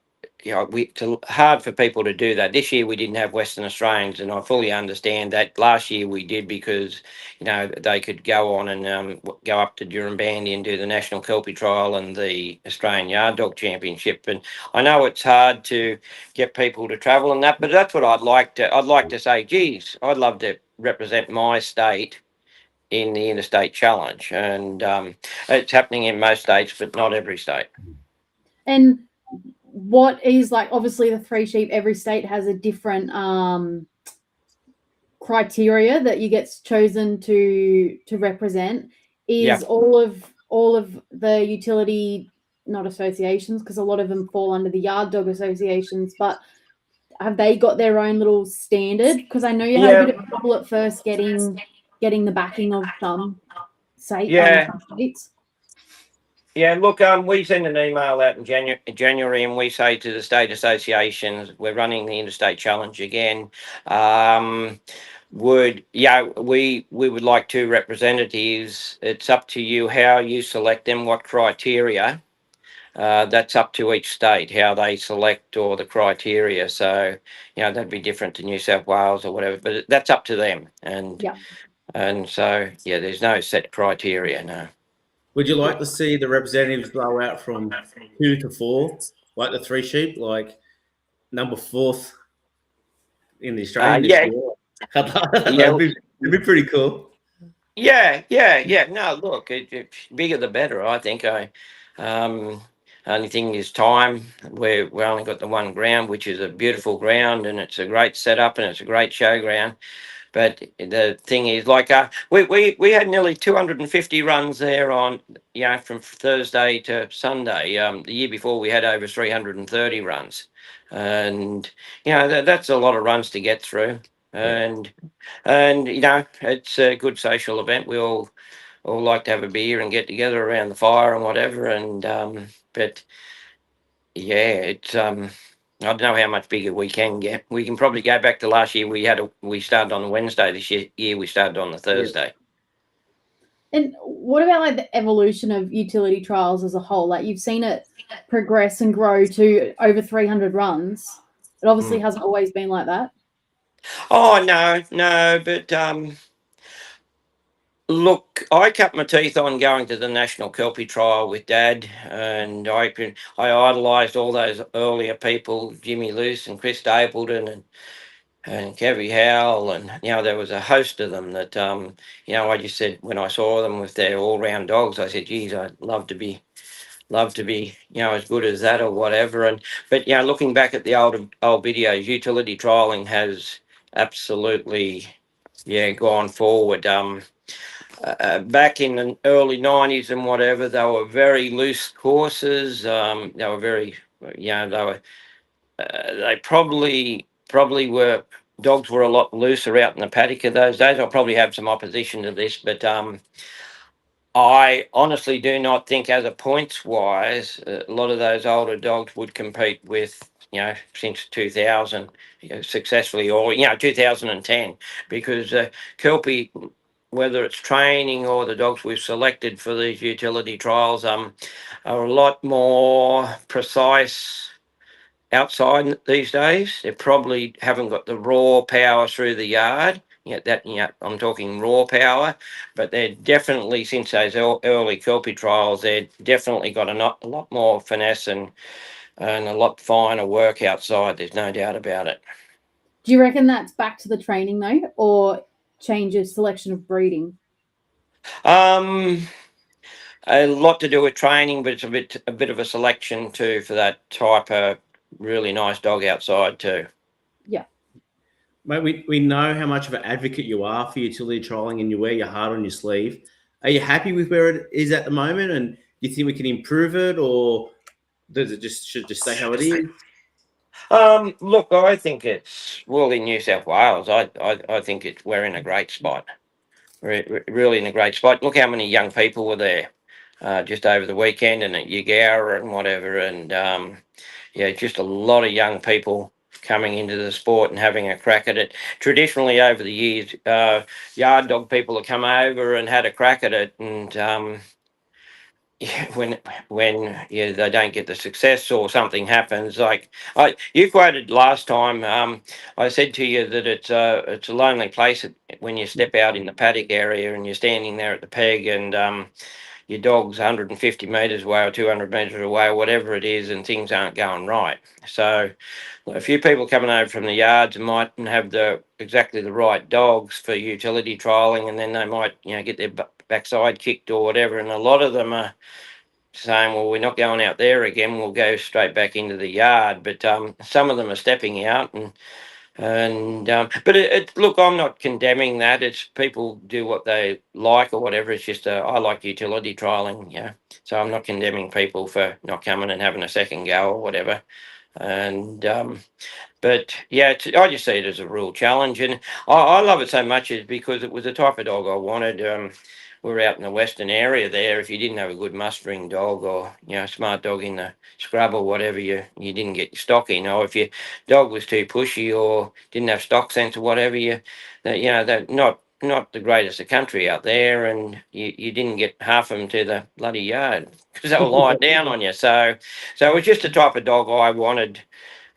it's hard for people to do that. This year we didn't have Western Australians, and I fully understand that. Last year we did because, they could go on and go up to Durrumbandy and do the National Kelpie Trial and the Australian Yard Dog Championship. And I know it's hard to get people to travel and that, but that's what I'd like to say, geez, I'd love to represent my state in the Interstate Challenge. And it's happening in most states, but not every state. And what is, like, obviously the 3 Sheep, every state has a different criteria that you get chosen to represent. Is all of the utility, not associations, because a lot of them fall under the yard dog associations, but have they got their own little standard? Because I know you had a bit of trouble at first getting the backing of some states. Yeah, look, we send an email out in January, and we say to the state associations, we're running the Interstate Challenge again. We would like 2 representatives. It's up to you how you select them, what criteria. That's up to each state how they select or the criteria. So that'd be different to New South Wales or whatever, but that's up to them. And so there's no set criteria. No. Would you like to see the representatives blow out from 2 to 4, like the 3 Sheep, like number 4th in the Australian? It'd be pretty cool. Yeah. No, look, bigger the better. I think. Only thing is time. We only got the one ground, which is a beautiful ground, and it's a great setup, and it's a great showground. But the thing is, like, we had nearly 250 runs there on, from Thursday to Sunday. The year before we had over 330 runs, and that's a lot of runs to get through. And it's a good social event. We all like to have a beer and get together around the fire and whatever. And but it's I don't know how much bigger we can get. We can probably go back to last year. We started on a Wednesday. This year we started on the Thursday. And what about, like, the evolution of utility trials as a whole? Like, you've seen it progress and grow to over 300 runs. It obviously hasn't always been like that. Oh no, but look, I cut my teeth on going to the National Kelpie Trial with Dad, and I idolised all those earlier people, Jimmy Luce and Chris Stapleton and Kevy Howell, and there was a host of them that I just said, when I saw them with their all-round dogs, I said, geez, I'd love to be as good as that or whatever. But looking back at the old videos, utility trialing has absolutely gone forward. Back in the early 90s and whatever, they were very loose courses. They were very, they probably were, dogs were a lot looser out in the paddock of those days. I'll probably have some opposition to this, but I honestly do not think, as a points wise, a lot of those older dogs would compete with, since 2000 successfully, or 2010, because Kelpie, whether it's training or the dogs we've selected for these utility trials, are a lot more precise outside these days. They probably haven't got the raw power through the yard. I'm talking raw power, but they're definitely, since those early Kelpie trials, they've definitely got a lot more finesse and a lot finer work outside. There's no doubt about it. Do you reckon that's back to the training though, or changes selection of breeding? A lot to do with training, but it's a bit of a selection too for that type of really nice dog outside too. Yeah. Mate, we know how much of an advocate you are for utility trialing, and you wear your heart on your sleeve. Are you happy with where it is at the moment, and do you think we can improve it, or does it should just stay how it is? Look, I think it's in New South Wales. I think we're in a great spot. Really in a great spot. Look how many young people were there just over the weekend and at Yagara and whatever. And yeah, just a lot of young people coming into the sport and having a crack at it. Traditionally, over the years, yard dog people have come over and had a crack at it, and yeah, when yeah, they don't get the success or something happens, like you quoted last time, I said to you that it's a lonely place when you step out in the paddock area and you're standing there at the peg, and your dog's 150 metres away or 200 metres away or whatever it is, and things aren't going right. So a few people coming over from the yards mightn't have exactly the right dogs for utility trialling, and then they might get their backside kicked or whatever, and a lot of them are saying, well, we're not going out there again, we'll go straight back into the yard. But some of them are stepping out, but look, I'm not condemning that. It's people do what they like or whatever. It's just I like utility trialing, so I'm not condemning people for not coming and having a second go or whatever. And but yeah, I just see it as a real challenge, and I love it so much is because it was the type of dog I wanted. We're out in the western area there. If you didn't have a good mustering dog or smart dog in the scrub or whatever, you didn't get your stock in. Or if your dog was too pushy or didn't have stock sense or whatever, they're not the greatest of country out there, and you didn't get half of them to the bloody yard because they were lying down on you. So it was just the type of dog I wanted,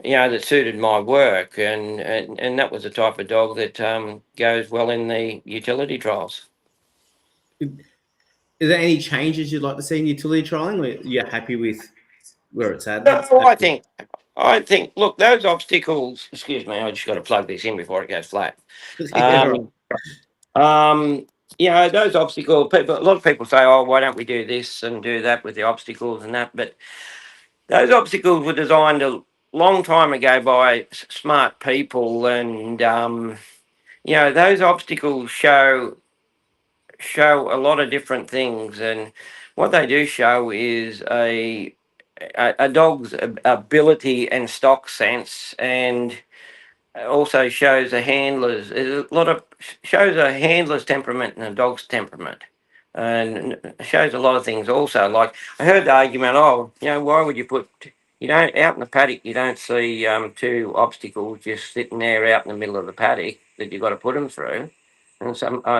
that suited my work, and that was the type of dog that goes well in the utility trials. Is there any changes you'd like to see in utility trialing, or you're happy with where it's at? No, I think. Look, those obstacles. Excuse me, I just got to plug this in before it goes flat. Yeah, right. Those obstacles. A lot of people say, "Oh, why don't we do this and do that with the obstacles and that?" But those obstacles were designed a long time ago by smart people, and those obstacles show a lot of different things, and what they do show is a dog's ability and stock sense, and also shows shows a handler's temperament and a dog's temperament, and shows a lot of things also. Like I heard the argument, why would you put, out in the paddock you don't see two obstacles just sitting there out in the middle of the paddock that you've got to put them through. And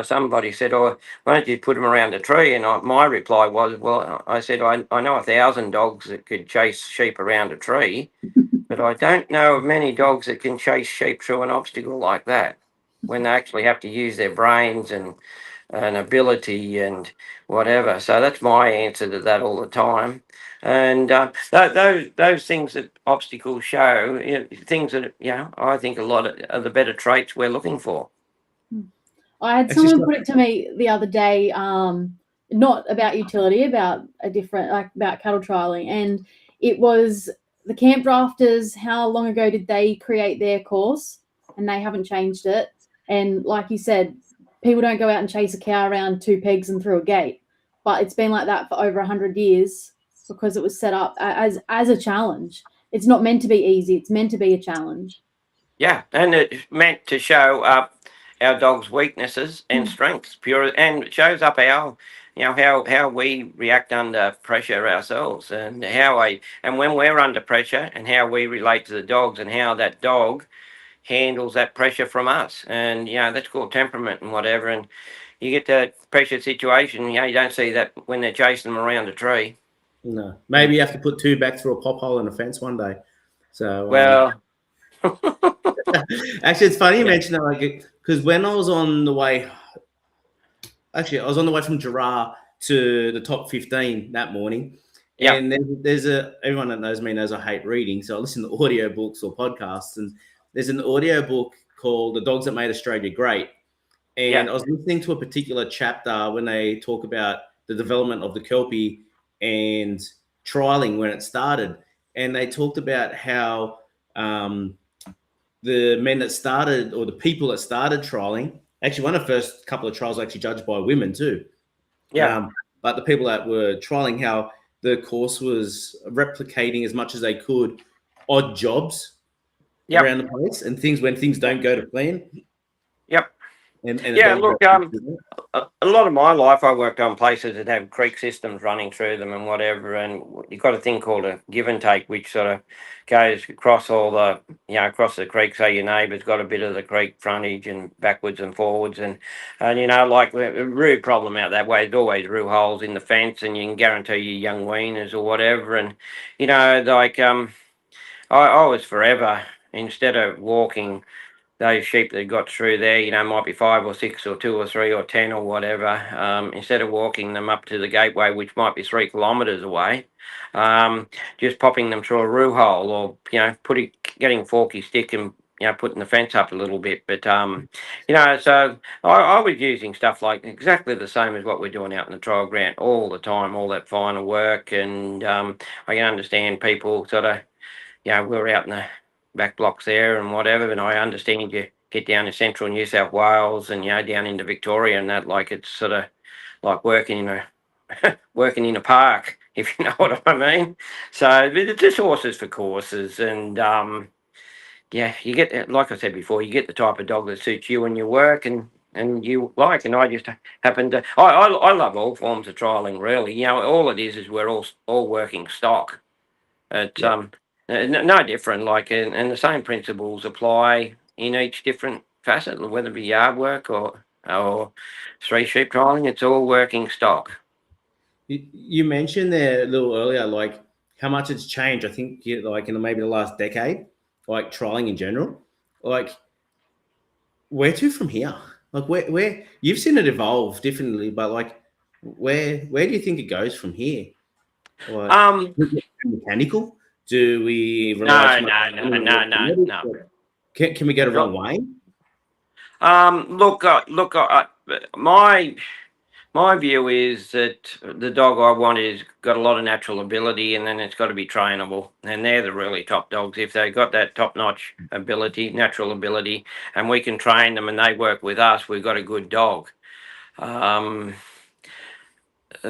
somebody said, "Oh, why don't you put them around a tree?" And my reply was, "Well, I said I know 1,000 dogs that could chase sheep around a tree, but I don't know of many dogs that can chase sheep through an obstacle like that, when they actually have to use their brains and ability and whatever." So that's my answer to that all the time. And those things that obstacles show, things that I think a lot of the better traits we're looking for. I had someone put it to me the other day, not about utility, about a different, about cattle trialing, and it was the camp drafters. How long ago did they create their course? And they haven't changed it. And like you said, people don't go out and chase a cow around two pegs and through a gate, but it's been like that for over 100 years because it was set up as a challenge. It's not meant to be easy. It's meant to be a challenge. Yeah, and it's meant to show up our dog's weaknesses and strengths, and it shows up our, how we react under pressure ourselves, and and when we're under pressure, and how we relate to the dogs, and how that dog handles that pressure from us, and that's called temperament and whatever. And you get that pressure situation, you don't see that when they're chasing them around a tree. No, maybe you have to put two back through a pop hole in a fence one day. So well. Actually, it's funny you mentioned that, because when I was on the way, I was on the way from Girard to the top 15 that morning. Yeah. And there's everyone that knows me knows I hate reading, so I listen to audiobooks or podcasts, and there's an audiobook called The Dogs That Made Australia Great. And I was listening to a particular chapter when they talk about the development of the Kelpie and trialing when it started. And they talked about how the men that started, or the people that started trialing, actually one of the first couple of trials actually judged by women too. Yeah. But the people that were trialing, how the course was replicating as much as they could odd jobs Yep. around the place and things when things don't go to plan. Yep. And a Yeah, dog look, goes through that. a lot of my life I worked on places that have creek systems running through them and whatever, and you've got a thing called a give and take, which sort of goes across all the, across the creek. So your neighbour's got a bit of the creek frontage and backwards and forwards, and like a real problem out that way. There's always real holes in the fence, and you can guarantee your young weaners or whatever, and I was forever, instead of walking those sheep that got through there, might be 5 or 6 or 2 or 3 or 10 or whatever, instead of walking them up to the gateway, which might be 3 kilometres away, just popping them through a roo hole, or, getting a forky stick and, putting the fence up a little bit. But, so I was using stuff like exactly the same as what we're doing out in the trial ground all the time, all that final work. And I can understand people sort of, we're out in the back blocks there and whatever, and I understand you get down to central New South Wales and down into Victoria and that, like it's sort of like working in a working in a park, if you know what I mean. So it's just horses for courses, and you get, like I said before, you get the type of dog that suits you and your work and you like. And I just happen to I love all forms of trialing, really. All it is we're all working stock. It's no different, like, and the same principles apply in each different facet, whether it be yard work or street sheep trialing. It's all working stock. You mentioned there a little earlier, like how much it's changed. I think like in maybe the last decade, like trialing in general. Like, where to from here? Like, where you've seen it evolve differently, but like, where do you think it goes from here? Like, mechanical? Do we rely too much? No. Can we go the wrong way? Look. My view is that the dog I want is got a lot of natural ability, and then it's got to be trainable. And they're the really top dogs. If they've got that top-notch ability, natural ability, and we can train them and they work with us, we've got a good dog.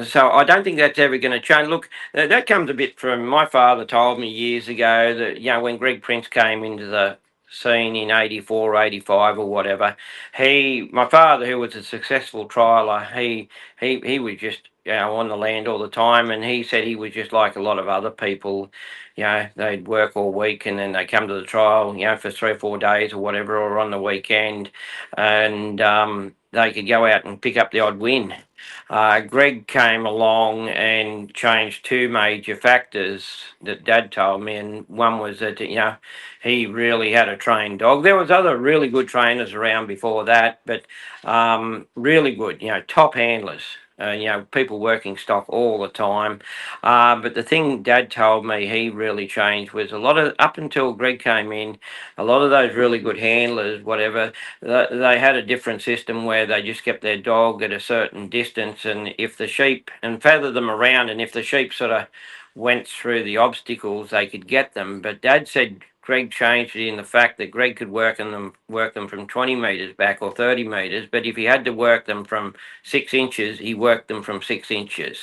So I don't think that's ever going to change. Look, that comes a bit from my father told me years ago that, when Greg Prince came into the scene in 84, 85 or whatever, my father, who was a successful trialer, he was just, on the land all the time. And he said he was just like a lot of other people, they'd work all week and then they come to the trial, for 3 or 4 days or whatever, or on the weekend. And they could go out and pick up the odd win. Greg came along and changed 2 major factors that Dad told me, and one was that he really had a trained dog. There was other really good trainers around before that, but really good, top handlers. People working stock all the time. But the thing Dad told me he really changed was up until Greg came in, a lot of those really good handlers, whatever, they had a different system where they just kept their dog at a certain distance, and if the sheep, and feather them around, and if the sheep sort of went through the obstacles, they could get them. But Dad said Greg changed it in the fact that Greg could work them from 20 metres back or 30 metres, but if he had to work them from 6 inches, he worked them from 6 inches.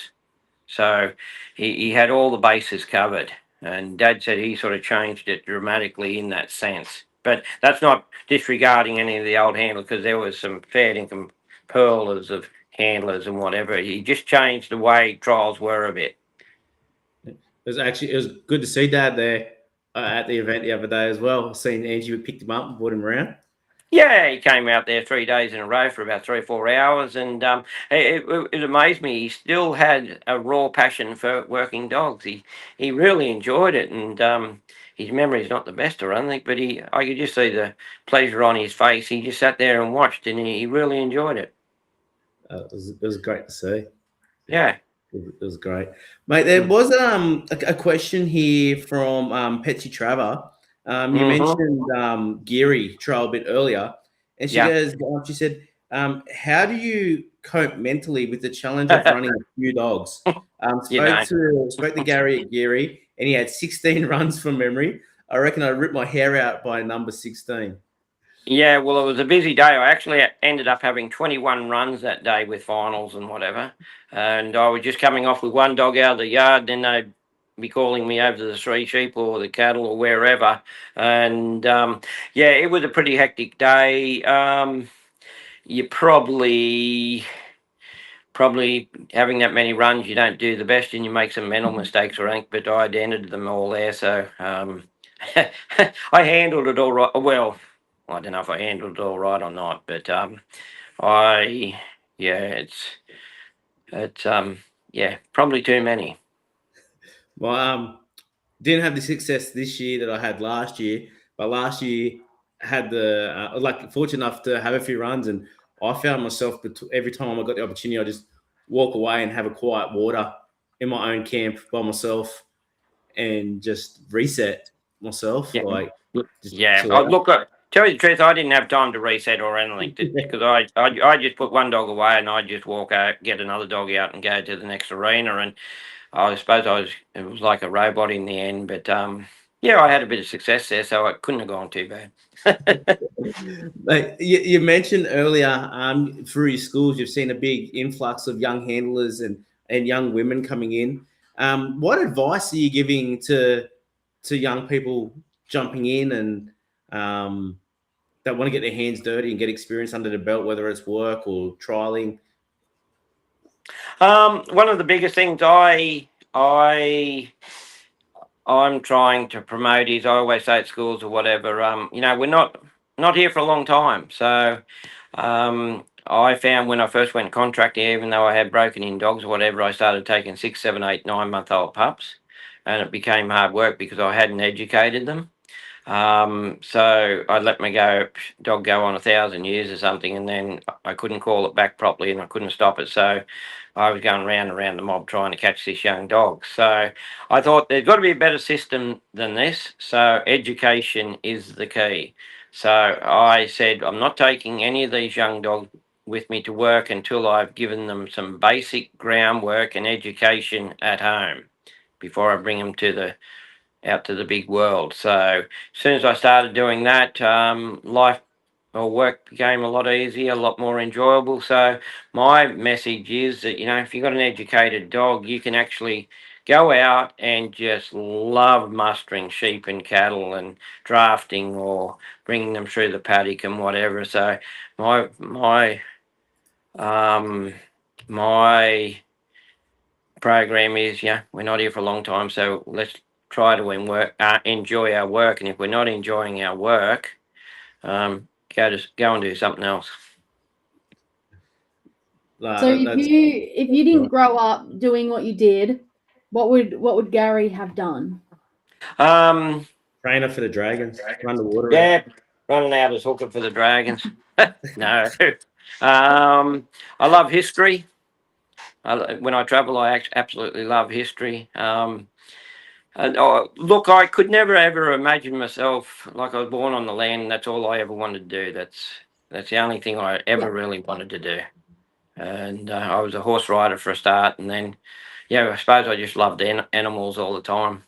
So he had all the bases covered. And Dad said he sort of changed it dramatically in that sense. But that's not disregarding any of the old handlers, because there was some fair income pearlers of handlers and whatever. He just changed the way trials were a bit. It was good to see Dad there at the event the other day as well. Seeing Angie picked him up and brought him around. Yeah, he came out there 3 days in a row for about 3 or 4 hours, and it amazed me. He still had a raw passion for working dogs. He really enjoyed it, and his memory's not the best or anything, but I could just see the pleasure on his face. He just sat there and watched, and he really enjoyed it. It was great to see. Yeah. It was great, mate. There was a question here from Petsy Trevor. You mentioned Geary trial a bit earlier, and she she said, how do you cope mentally with the challenge of running a few dogs? Spoke to Gary at Geary, and he had 16 runs from memory. I reckon I ripped my hair out by number 16. Yeah, well, it was a busy day. I actually ended up having 21 runs that day with finals and whatever. And I was just coming off with one dog out of the yard. Then they be calling me over to the three sheep or the cattle or wherever. And yeah, it was a pretty hectic day. You probably having that many runs, you don't do the best and you make some mental mistakes or anything, but I'd entered them all there. So I handled it all right. Well, I don't know if I handled it all right or not, but yeah, it's yeah, probably too many. Well, didn't have the success this year that I had last year, but last year had the fortunate enough to have a few runs, and I found myself every time I got the opportunity, I just walk away and have a quiet water in my own camp by myself and just reset myself. Yeah. Like, just Yeah, chill out. look, tell you the truth, I didn't have time to reset or anything because I just put one dog away and I just walk out, get another dog out, and go to the next arena. And I suppose it was like a robot in the end, but yeah, I had a bit of success there, so it couldn't have gone too bad. Like you mentioned earlier, through your schools, you've seen a big influx of young handlers and young women coming in. What advice are you giving to young people jumping in and that want to get their hands dirty and get experience under the belt, whether it's work or trialing? One of the biggest things I'm trying to promote is, I always say at schools or whatever, we're not here for a long time. So I found when I first went contracting, even though I had broken in dogs or whatever, I started taking 6, 7, 8, 9-month-old pups, and it became hard work because I hadn't educated them. So I let my dog go on 1,000 years or something, and then I couldn't call it back properly and I couldn't stop it. So I was going round and round the mob trying to catch this young dog. So I thought there's got to be a better system than this. So education is the key. So I said, I'm not taking any of these young dogs with me to work until I've given them some basic groundwork and education at home before I bring them out to the big world. So as soon as I started doing that, life or work became a lot easier, a lot more enjoyable. So my message is that, if you've got an educated dog, you can actually go out and just love mustering sheep and cattle and drafting or bringing them through the paddock and whatever. So my program is, we're not here for a long time, so let's try to enjoy our work, and if we're not enjoying our work, go and do something else. So if you didn't grow up doing what you did, what would Gary have done? Trainer for the Dragons, run the water. Yeah, running out as hooker for the Dragons. No, I love history. When I travel, I absolutely love history. Look, I could never ever imagine myself like I was born on the land. And that's all I ever wanted to do. That's the only thing I ever really wanted to do. And I was a horse rider for a start, and then, I suppose I just loved animals all the time.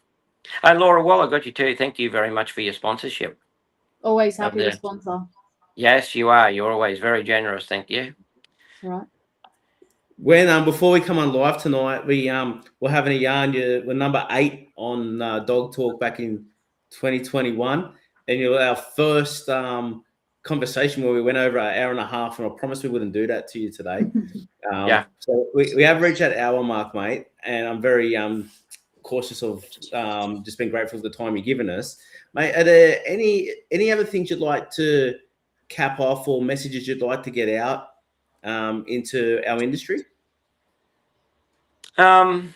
And Laura, while I got you too, thank you very much for your sponsorship. Always happy to sponsor. Yes, you are. You're always very generous. Thank you. Right. When before we come on live tonight, we're having a yarn. We're number 8 on Dog Talk back in 2021, and you're our first conversation where we went over an hour and a half, and I promised we wouldn't do that to you today. So we have reached that hour mark, mate, and I'm very cautious of just being grateful for the time you've given us, mate. Are there any other things you'd like to cap off or messages you'd like to get out into our industry? In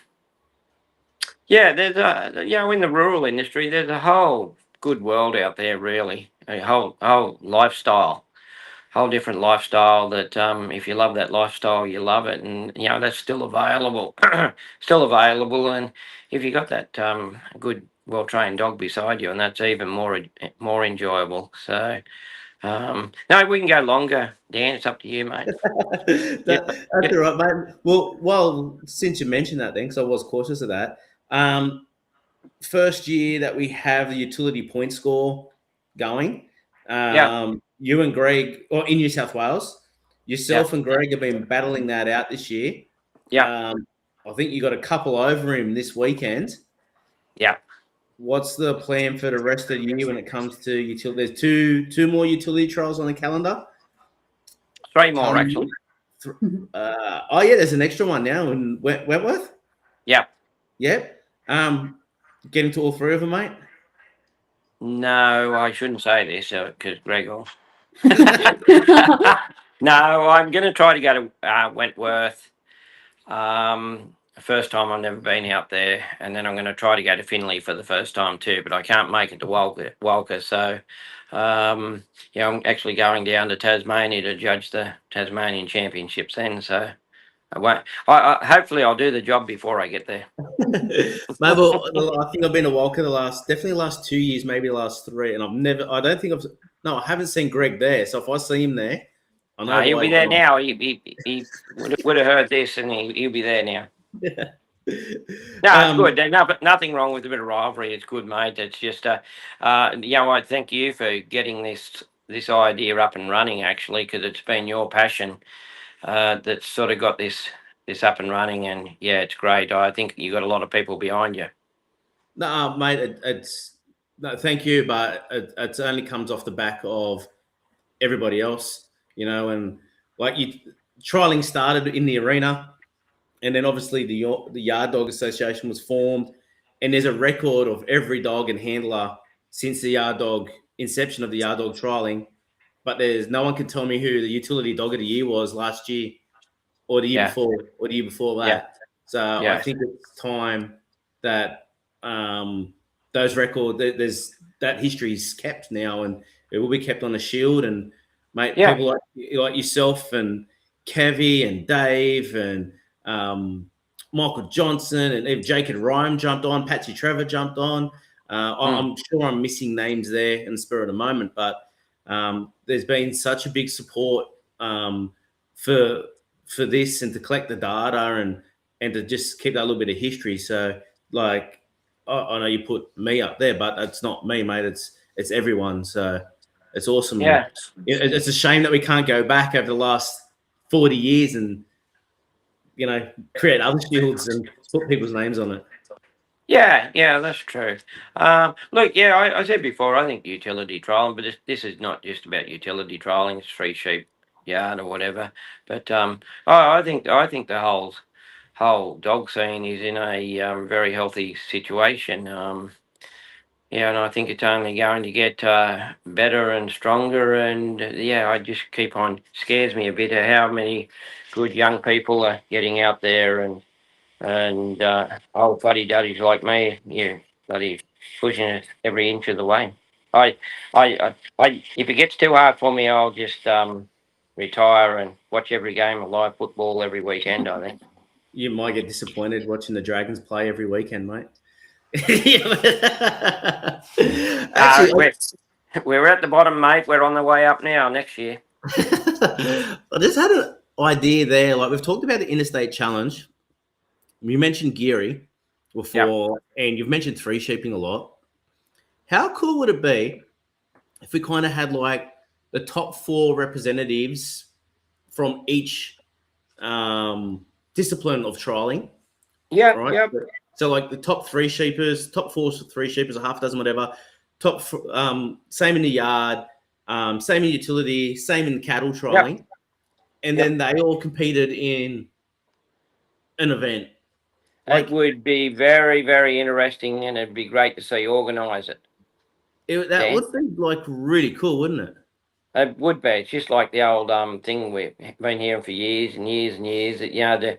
the rural industry, there's a whole good world out there, really. A whole lifestyle, whole different lifestyle that if you love that lifestyle, you love it. And, that's still available, And if you got that good, well-trained dog beside you, and that's even more enjoyable. So, no, we can go longer, Dan. It's up to you, mate. That's all right, mate. Well, since you mentioned that, then, because I was cautious of that, first year that we have the utility point score going, you and Greg, or in New South Wales, yourself and Greg have been battling that out this year. Yeah. I think you got a couple over him this weekend. Yeah. What's the plan for the rest of the year when it comes to utility? There's two more utility trials on the calendar. 3 more, actually. Oh yeah, there's an extra one now in Wentworth. Yeah. Yep. Getting to all 3 of them, mate. No, I shouldn't say this because Gregor. No, I'm going to try to go to Wentworth. First time I've never been out there, and then I'm going to try to go to Finley for the first time too. But I can't make it to Walker, so yeah, I'm actually going down to Tasmania to judge the Tasmanian Championships then. So I won't. Hopefully I'll do the job before I get there. Mate, well, I think I've been to Walker definitely the last 2 years, maybe the last 3, and I haven't seen Greg there. So if I see him there, I know He'll be there now. He would have heard this, and he'll be there now. Yeah. No, it's good. There's nothing wrong with a bit of rivalry. It's good, mate. It's just, I thank you for getting this idea up and running, actually, because it's been your passion that's sort of got this up and running, and yeah, it's great. I think you got a lot of people behind you. No, mate, thank you, but it only comes off the back of everybody else, and like trialing started in the arena. And then obviously the Yard Dog Association was formed, and there's a record of every dog and handler since the Yard Dog inception of the Yard Dog trialing. But there's no one can tell me who the utility dog of the year was last year, or the year before, or the year before that. Yeah. So I think it's time that those records, there's that history is kept now, and it will be kept on the shield. And mate, people like yourself and Kevy and Dave and Michael Johnson, and if Jake and Ryan jumped on, Patsy Trevor jumped on. I'm sure I'm missing names there in the spirit of the moment, but there's been such a big support for this, and to collect the data and to just keep that little bit of history. So, like, I know you put me up there, but it's not me, mate. It's everyone. So it's awesome. Yeah, it's a shame that we can't go back over the last 40 years and create other shields and put people's names on it. Yeah, that's true. Look, I said before, I think utility trialing, but this is not just about utility trialing. It's free sheep yard or whatever. But I think the whole dog scene is in a very healthy situation. And I think it's only going to get better and stronger. And I just keep on scares me a bit of how many good young people are getting out there and old fuddy-duddies like me, bloody pushing it every inch of the way. I if it gets too hard for me, I'll just retire and watch every game of live football every weekend, I think. You might get disappointed watching the Dragons play every weekend, mate. Actually, we're at the bottom, mate. We're on the way up now next year. I just had an idea there. Like, we've talked about the Interstate Challenge. You mentioned Geary before, and you've mentioned three sheeping a lot. How cool would it be if we kind of had like the top 4 representatives from each discipline of trialing? Yeah, right? yeah. So like the top 3 sheepers, top 4 3 sheepers, a half a dozen, whatever. Same in the yard, same in utility, same in cattle trialing, and then they all competed in an event. It would be very, very interesting, and it'd be great to see organise it. That would be like really cool, wouldn't it? It would be. It's just like the old thing we've been hearing for years and years and years that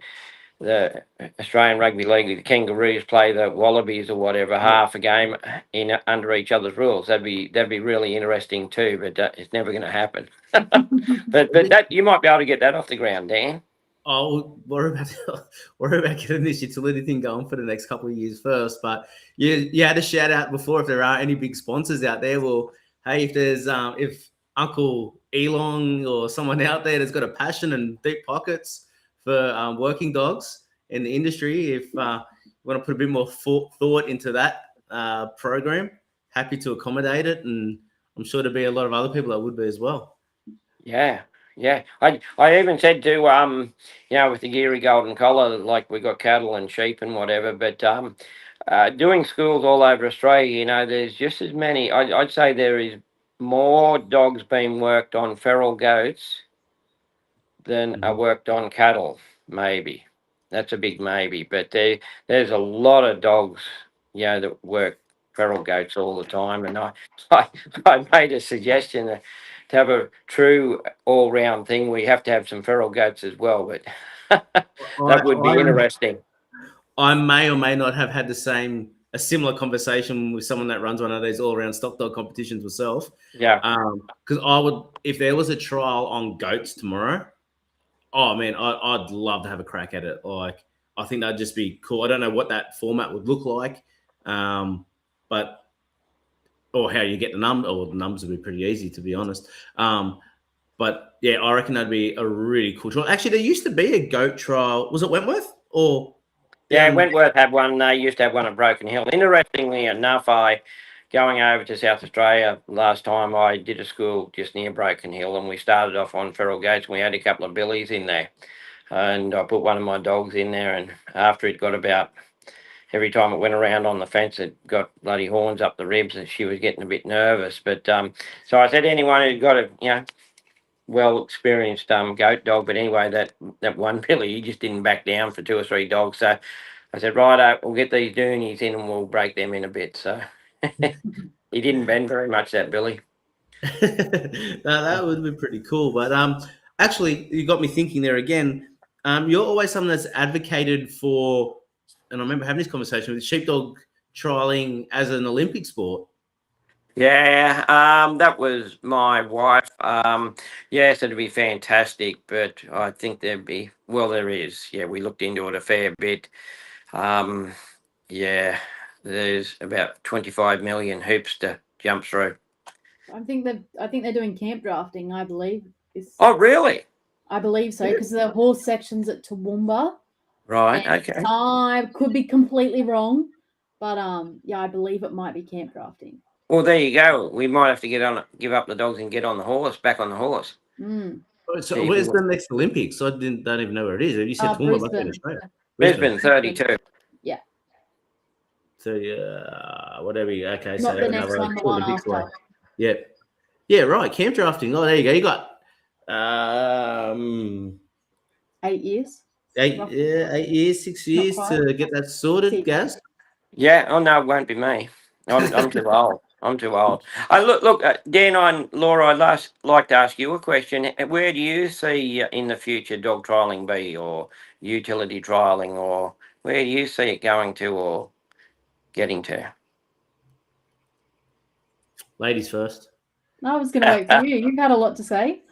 the Australian Rugby League, the Kangaroos play the Wallabies or whatever, half a game in under each other's rules. That'd be really interesting too. But it's never going to happen. but that you might be able to get that off the ground, Dan. Oh, we're about getting this utility thing going for the next couple of years first. But you had a shout out before if there are any big sponsors out there. Well, hey, if there's if Uncle Elon or someone out there that's got a passion and deep pockets for working dogs in the industry, if you want to put a bit more thought into that program, happy to accommodate it. And I'm sure there'll be a lot of other people that would be as well. Yeah. Yeah, I even said to with the Geary Golden Collar, like we got cattle and sheep and whatever, but doing schools all over Australia, there's just as many. I'd say there is more dogs being worked on feral goats than are worked on cattle. Maybe that's a big maybe, but there's a lot of dogs, that work feral goats all the time, and I, I made a suggestion that to have a true all-round thing, we have to have some feral goats as well, but that would be interesting. I may or may not have had a similar conversation with someone that runs one of these all-around stock dog competitions myself. Yeah. Because I would, if there was a trial on goats tomorrow, oh man, I'd love to have a crack at it. Like, I think that'd just be cool. I don't know what that format would look like, but or how you get the numbers would be pretty easy, to be honest. But yeah, I reckon that'd be a really cool trial. Actually, there used to be a goat trial. Was it Wentworth or? Yeah, Wentworth had one. They used to have one at Broken Hill. Interestingly enough, going over to South Australia last time, I did a school just near Broken Hill, and we started off on feral goats. And we had a couple of billies in there, and I put one of my dogs in there. And after it got about, every time it went around on the fence, it got bloody horns up the ribs, and she was getting a bit nervous. But so I said, anyone who's got a well experienced goat dog, but anyway, that one billy, he just didn't back down for 2 or 3 dogs. So I said, right, we'll get these doonies in and we'll break them in a bit. So he didn't bend very much, that billy. No, that would be pretty cool. But actually, you got me thinking there again. You're always someone that's advocated for, and I remember having this conversation with sheepdog trialing as an Olympic sport. Yeah, that was my wife. Yes, it'd be fantastic, but I think there is. Yeah, we looked into it a fair bit. Yeah, there's about 25 million hoops to jump through. I think they're doing camp drafting, I believe. Oh, really? I believe so, because the horse section's at Toowoomba. Right, okay. I could be completely wrong, but I believe it might be camp drafting. Well, there you go. We might have to give up the dogs and get on the horse, back on the horse. Mm. So where's the next Olympics? I don't even know where it is. You said Toowoomba back in Australia. Brisbane 32. Yeah. So whatever. Okay, Not so the next one, the one after. Yeah. Yeah, right. Camp drafting. Oh, there you go. You got 8 years. 8 years, 6 years to get that sorted, Gaz. Yeah. Oh no, it won't be me. I'm too old. I'm too old. Look, Dan and Laura, I'd like to ask you a question. Where do you see in the future dog trialing be, or utility trialing, or where do you see it going to or getting to? Ladies first. I was going to wait for you. You've had a lot to say.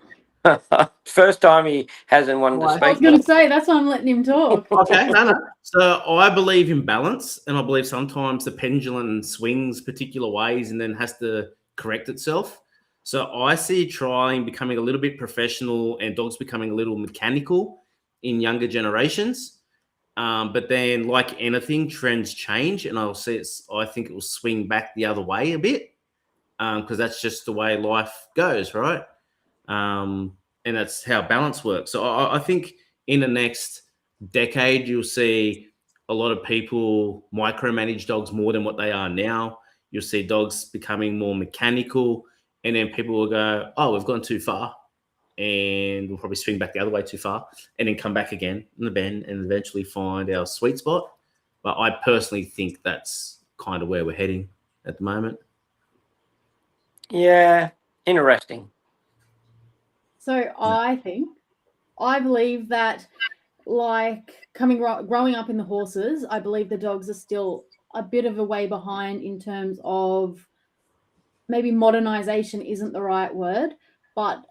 First time he hasn't wanted to speak. I was going to say, that's why I'm letting him talk. Okay, no. So I believe in balance, and I believe sometimes the pendulum swings particular ways and then has to correct itself. So I see trialing becoming a little bit professional and dogs becoming a little mechanical in younger generations. But then, like anything, trends change, and I think it will swing back the other way a bit, because that's just the way life goes, right? And that's how balance works. So I think in the next decade, you'll see a lot of people micromanage dogs more than what they are now. You'll see dogs becoming more mechanical, and then people will go, oh, we've gone too far, and we'll probably swing back the other way too far, and then come back again in the bend and eventually find our sweet spot. But I personally think that's kind of where we're heading at the moment. Yeah, interesting. So I believe that, like growing up in the horses, I believe the dogs are still a bit of a way behind in terms of, maybe modernization isn't the right word, but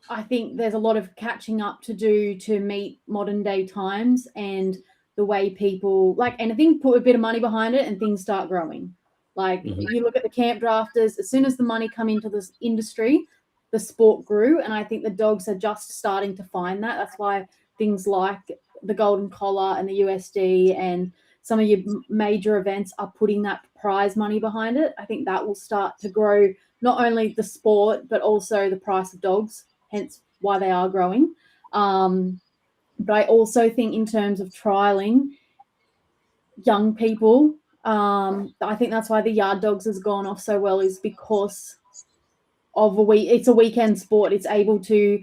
I think there's a lot of catching up to do to meet modern day times and the way people, like anything, put a bit of money behind it and things start growing. Like you look at the camp drafters, as soon as the money come into this industry, the sport grew, and I think the dogs are just starting to find that. That's why things like the Golden Collar and the USD and some of your major events are putting that prize money behind it. I think that will start to grow not only the sport, but also the price of dogs, hence why they are growing. But I also think in terms of trialing young people, I think that's why the yard dogs has gone off so well, is because of it's a weekend sport. It's able to,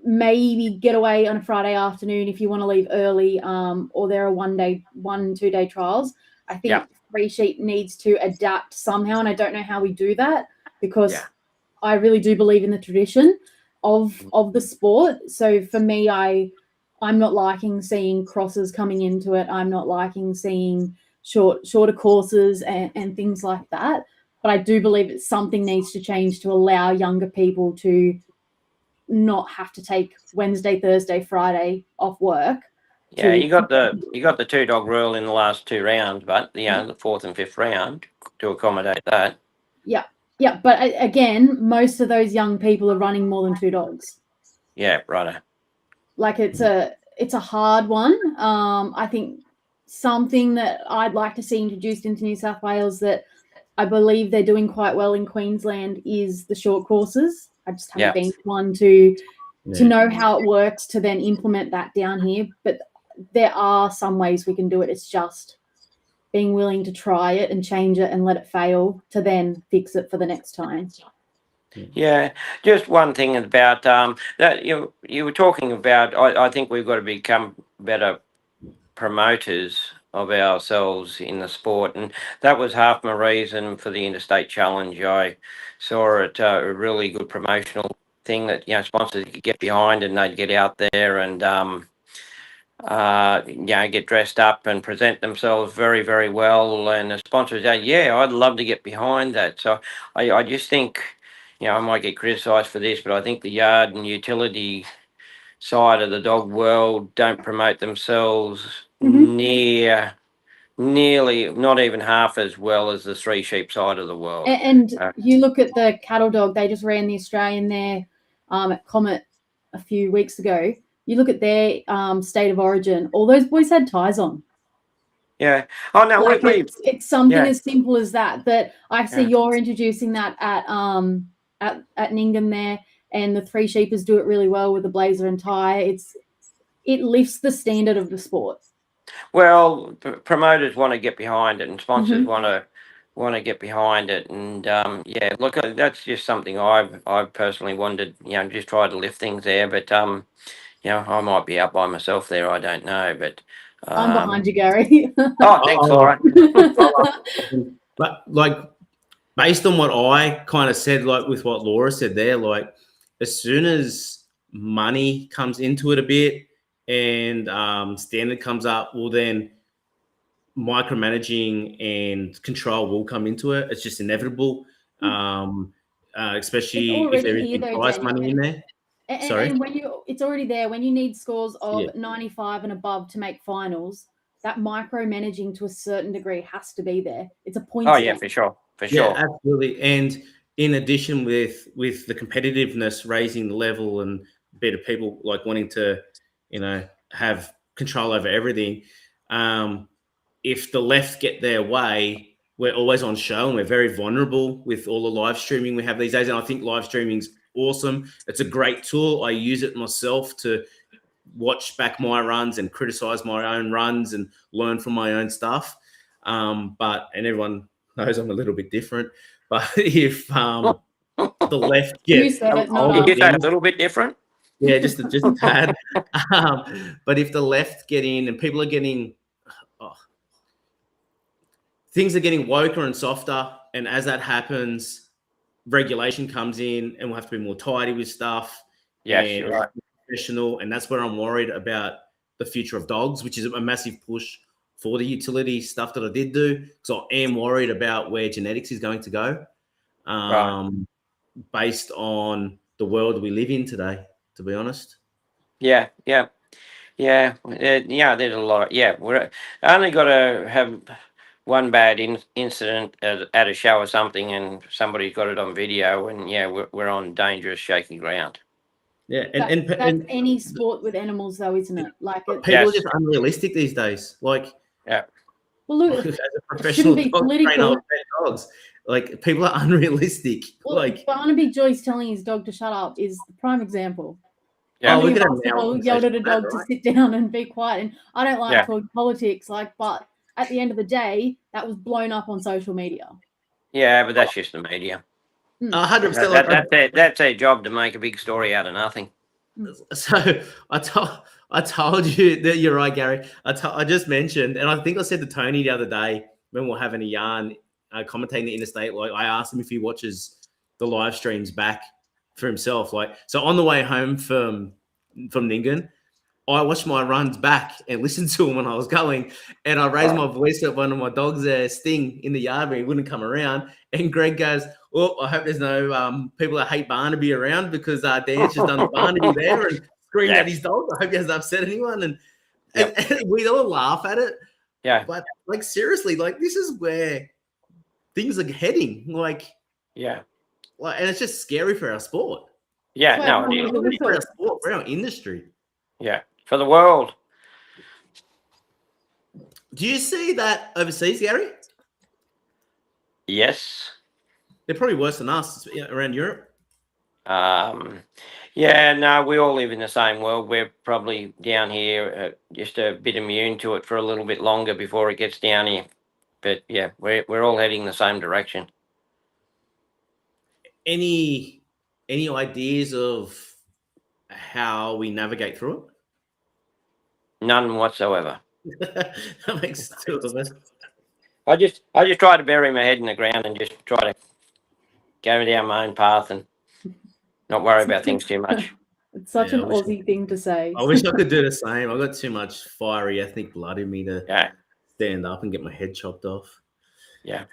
maybe get away on a Friday afternoon if you want to leave early, or there are 1-2 day trials. I think Free Sheep needs to adapt somehow, and I don't know how we do that, because I really do believe in the tradition of the sport. So for me, I'm not liking seeing crosses coming into it. I'm not liking seeing shorter courses and things like that. But I do believe that something needs to change to allow younger people to not have to take Wednesday, Thursday, Friday off work. Yeah, you got the 2-dog rule in the last 2 rounds, but the 4th and 5th round to accommodate that. Yeah, but again, most of those young people are running more than 2 dogs. Yeah, righto. Like it's a hard one. I think something that I'd like to see introduced into New South Wales that I believe they're doing quite well in Queensland is the short courses. I just haven't been to one to know how it works to then implement that down here. But there are some ways we can do it. It's just being willing to try it and change it and let it fail to then fix it for the next time. Yeah, just one thing about that you were talking about. I think we've got to become better promoters of ourselves in the sport, and that was half my reason for the Interstate Challenge. I saw it a really good promotional thing that sponsors could get behind, and they'd get out there and get dressed up and present themselves very, very well. And the sponsors say, I'd love to get behind that. So I just think, I might get criticised for this, but I think the yard and utility side of the dog world don't promote themselves nearly, not even half as well as the Three Sheep side of the world. And you look at the cattle dog, they just ran the Australian there at Comet a few weeks ago. You look at their state of origin, all those boys had ties on. Yeah. Oh, no, it's something as simple as that. But I see you're introducing that at Nyngan there, and the Three Sheepers do it really well with the blazer and tie. It lifts the standard of the sport. Well, promoters want to get behind it, and sponsors want to get behind it, and look, that's just something I've personally wanted. Just try to lift things there, but I might be out by myself there. I don't know, but I'm behind you, Gary. Oh, thanks, Laura. But based on what I kind of said, with what Laura said there, as soon as money comes into it a bit and standard comes up, well, then micromanaging and control will come into it. It's just inevitable, especially if there is prize money in there. And it's already there. When you need scores of 95 and above to make finals, that micromanaging to a certain degree has to be there. It's a point. Oh yeah, for sure. Yeah, absolutely. And in addition, with the competitiveness raising the level and a bit of people wanting to, have control over everything. If the left get their way, we're always on show and we're very vulnerable with all the live streaming we have these days. And I think live streaming's awesome. It's a great tool. I use it myself to watch back my runs and criticize my own runs and learn from my own stuff. And everyone knows I'm a little bit different. But if the left get you said it, not you get a little bit different. Yeah, just a tad. But if the left get in and people are getting things are getting woker and softer, and as that happens, regulation comes in and we'll have to be more tidy with stuff. Yeah, you're right. Professional, and that's where I'm worried about the future of dogs, which is a massive push for the utility stuff that I did do. So I am worried about where genetics is going to go, based on the world we live in today, to be honest. Yeah. There's a lot. We're only got to have one bad incident at a show or something, and somebody's got it on video, and we're on dangerous, shaky ground. Yeah, that's any sport with animals, though, isn't it? People are just unrealistic these days. Well, look, as a professional dog trainer, dogs, Like people are unrealistic. Well, Like, Barnaby Joyce telling his dog to shut up is the prime example. Yeah. oh, How look many at of him us now. have yelled at a dog to sit down and be quiet? And I don't like Yeah. talking politics, but at the end of the day, that was blown up on social media. Yeah, but that's just the media. 100%. That's their job to make a big story out of nothing. So I told you that you're right, Gary. I just mentioned, and I think I said to Tony the other day when we were having a yarn, commentating the interstate. Like I asked him if he watches the live streams back for himself. Like so, on the way home from Nyngan, I watched my runs back and listened to them when I was going, and I raised my voice at one of my dogs there, Sting, in the yard, but he wouldn't come around. And Greg goes, "Oh, I hope there's no people that hate Barnaby around because Dan's just done the Barnaby there and screamed at his dog. I hope he hasn't upset anyone." And we all laugh at it. Yeah. But like seriously, like this is where things are heading. Like, Yeah. and it's just scary for our sport. Yeah. That's No, why it is. everyone- For our sport, for our industry. Yeah. For the world. Do you see that overseas, Gary? Yes. They're probably worse than us around Europe. Yeah, no, we all live in the same world. We're probably down here just a bit immune to it for a little bit longer before it gets down here. But yeah, we're all heading the same direction. Any ideas of how we navigate through None whatsoever. it? That makes two of us. I just try to bury my head in the ground and just try to go down my own path and not worry about things too much. It's such Yeah, an I wish- Aussie thing to say. I wish I could do the same. I got too much fiery ethnic blood in me to Yeah. stand up and get my head chopped off. Yeah.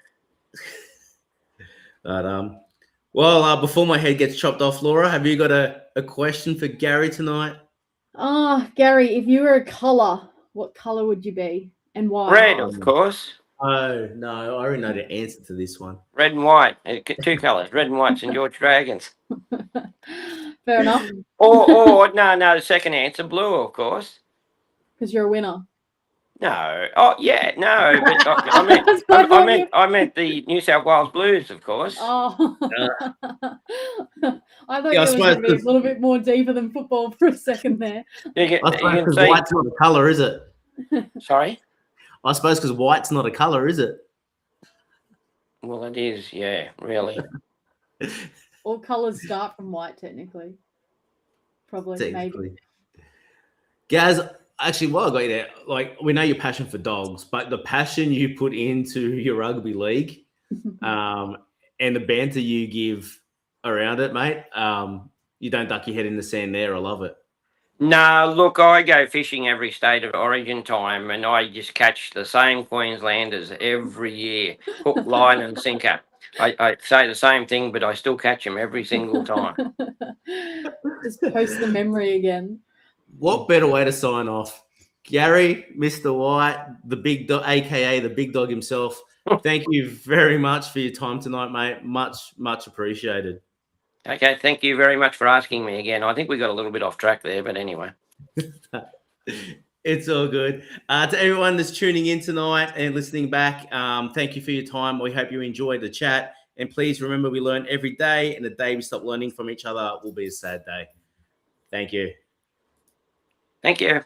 But well, before my head gets chopped off, Laura, have you got a question for Gary tonight? Gary, if you were a color, what color would you be and why? Red, of course. Oh no, I already know the answer to this one. Red and white. Two colours. Red and white, St. George Dragons. Fair enough, Or no, the second answer, blue, of course. because you're a winner. No. Oh yeah, no. But I meant the New South Wales Blues, of course. Oh, I thought Yeah, I you were going to be a suppose- little bit more deeper than football for a second there. You can, I you suppose can because see. white's not a color, is it? Sorry. I suppose because white's not a color, is it? Well, it is. Yeah, really. All colors start from white, technically. Probably, maybe. Technically. Gaz, actually, while I got you there, like we know your passion for dogs, but the passion you put into your rugby league, and the banter you give around it, mate, you don't duck your head in the sand there. I love it. No, look, I go fishing every state of origin time, and I just catch the same Queenslanders every year, hook, line, and sinker. I say the same thing, but I still catch them every single time. Just post the memory again. What better way to sign off? Gary, Mr. White, the big dog, aka the big dog himself. Thank you very much for your time tonight, mate. Much appreciated. Okay, thank you very much for asking me again. I think we got a little bit off track there, but anyway. It's all good. To everyone that's tuning in tonight and listening back, thank you for your time. We hope you enjoyed the chat. And please remember, we learn every day, and the day we stop learning from each other will be a sad day. Thank you. Thank you.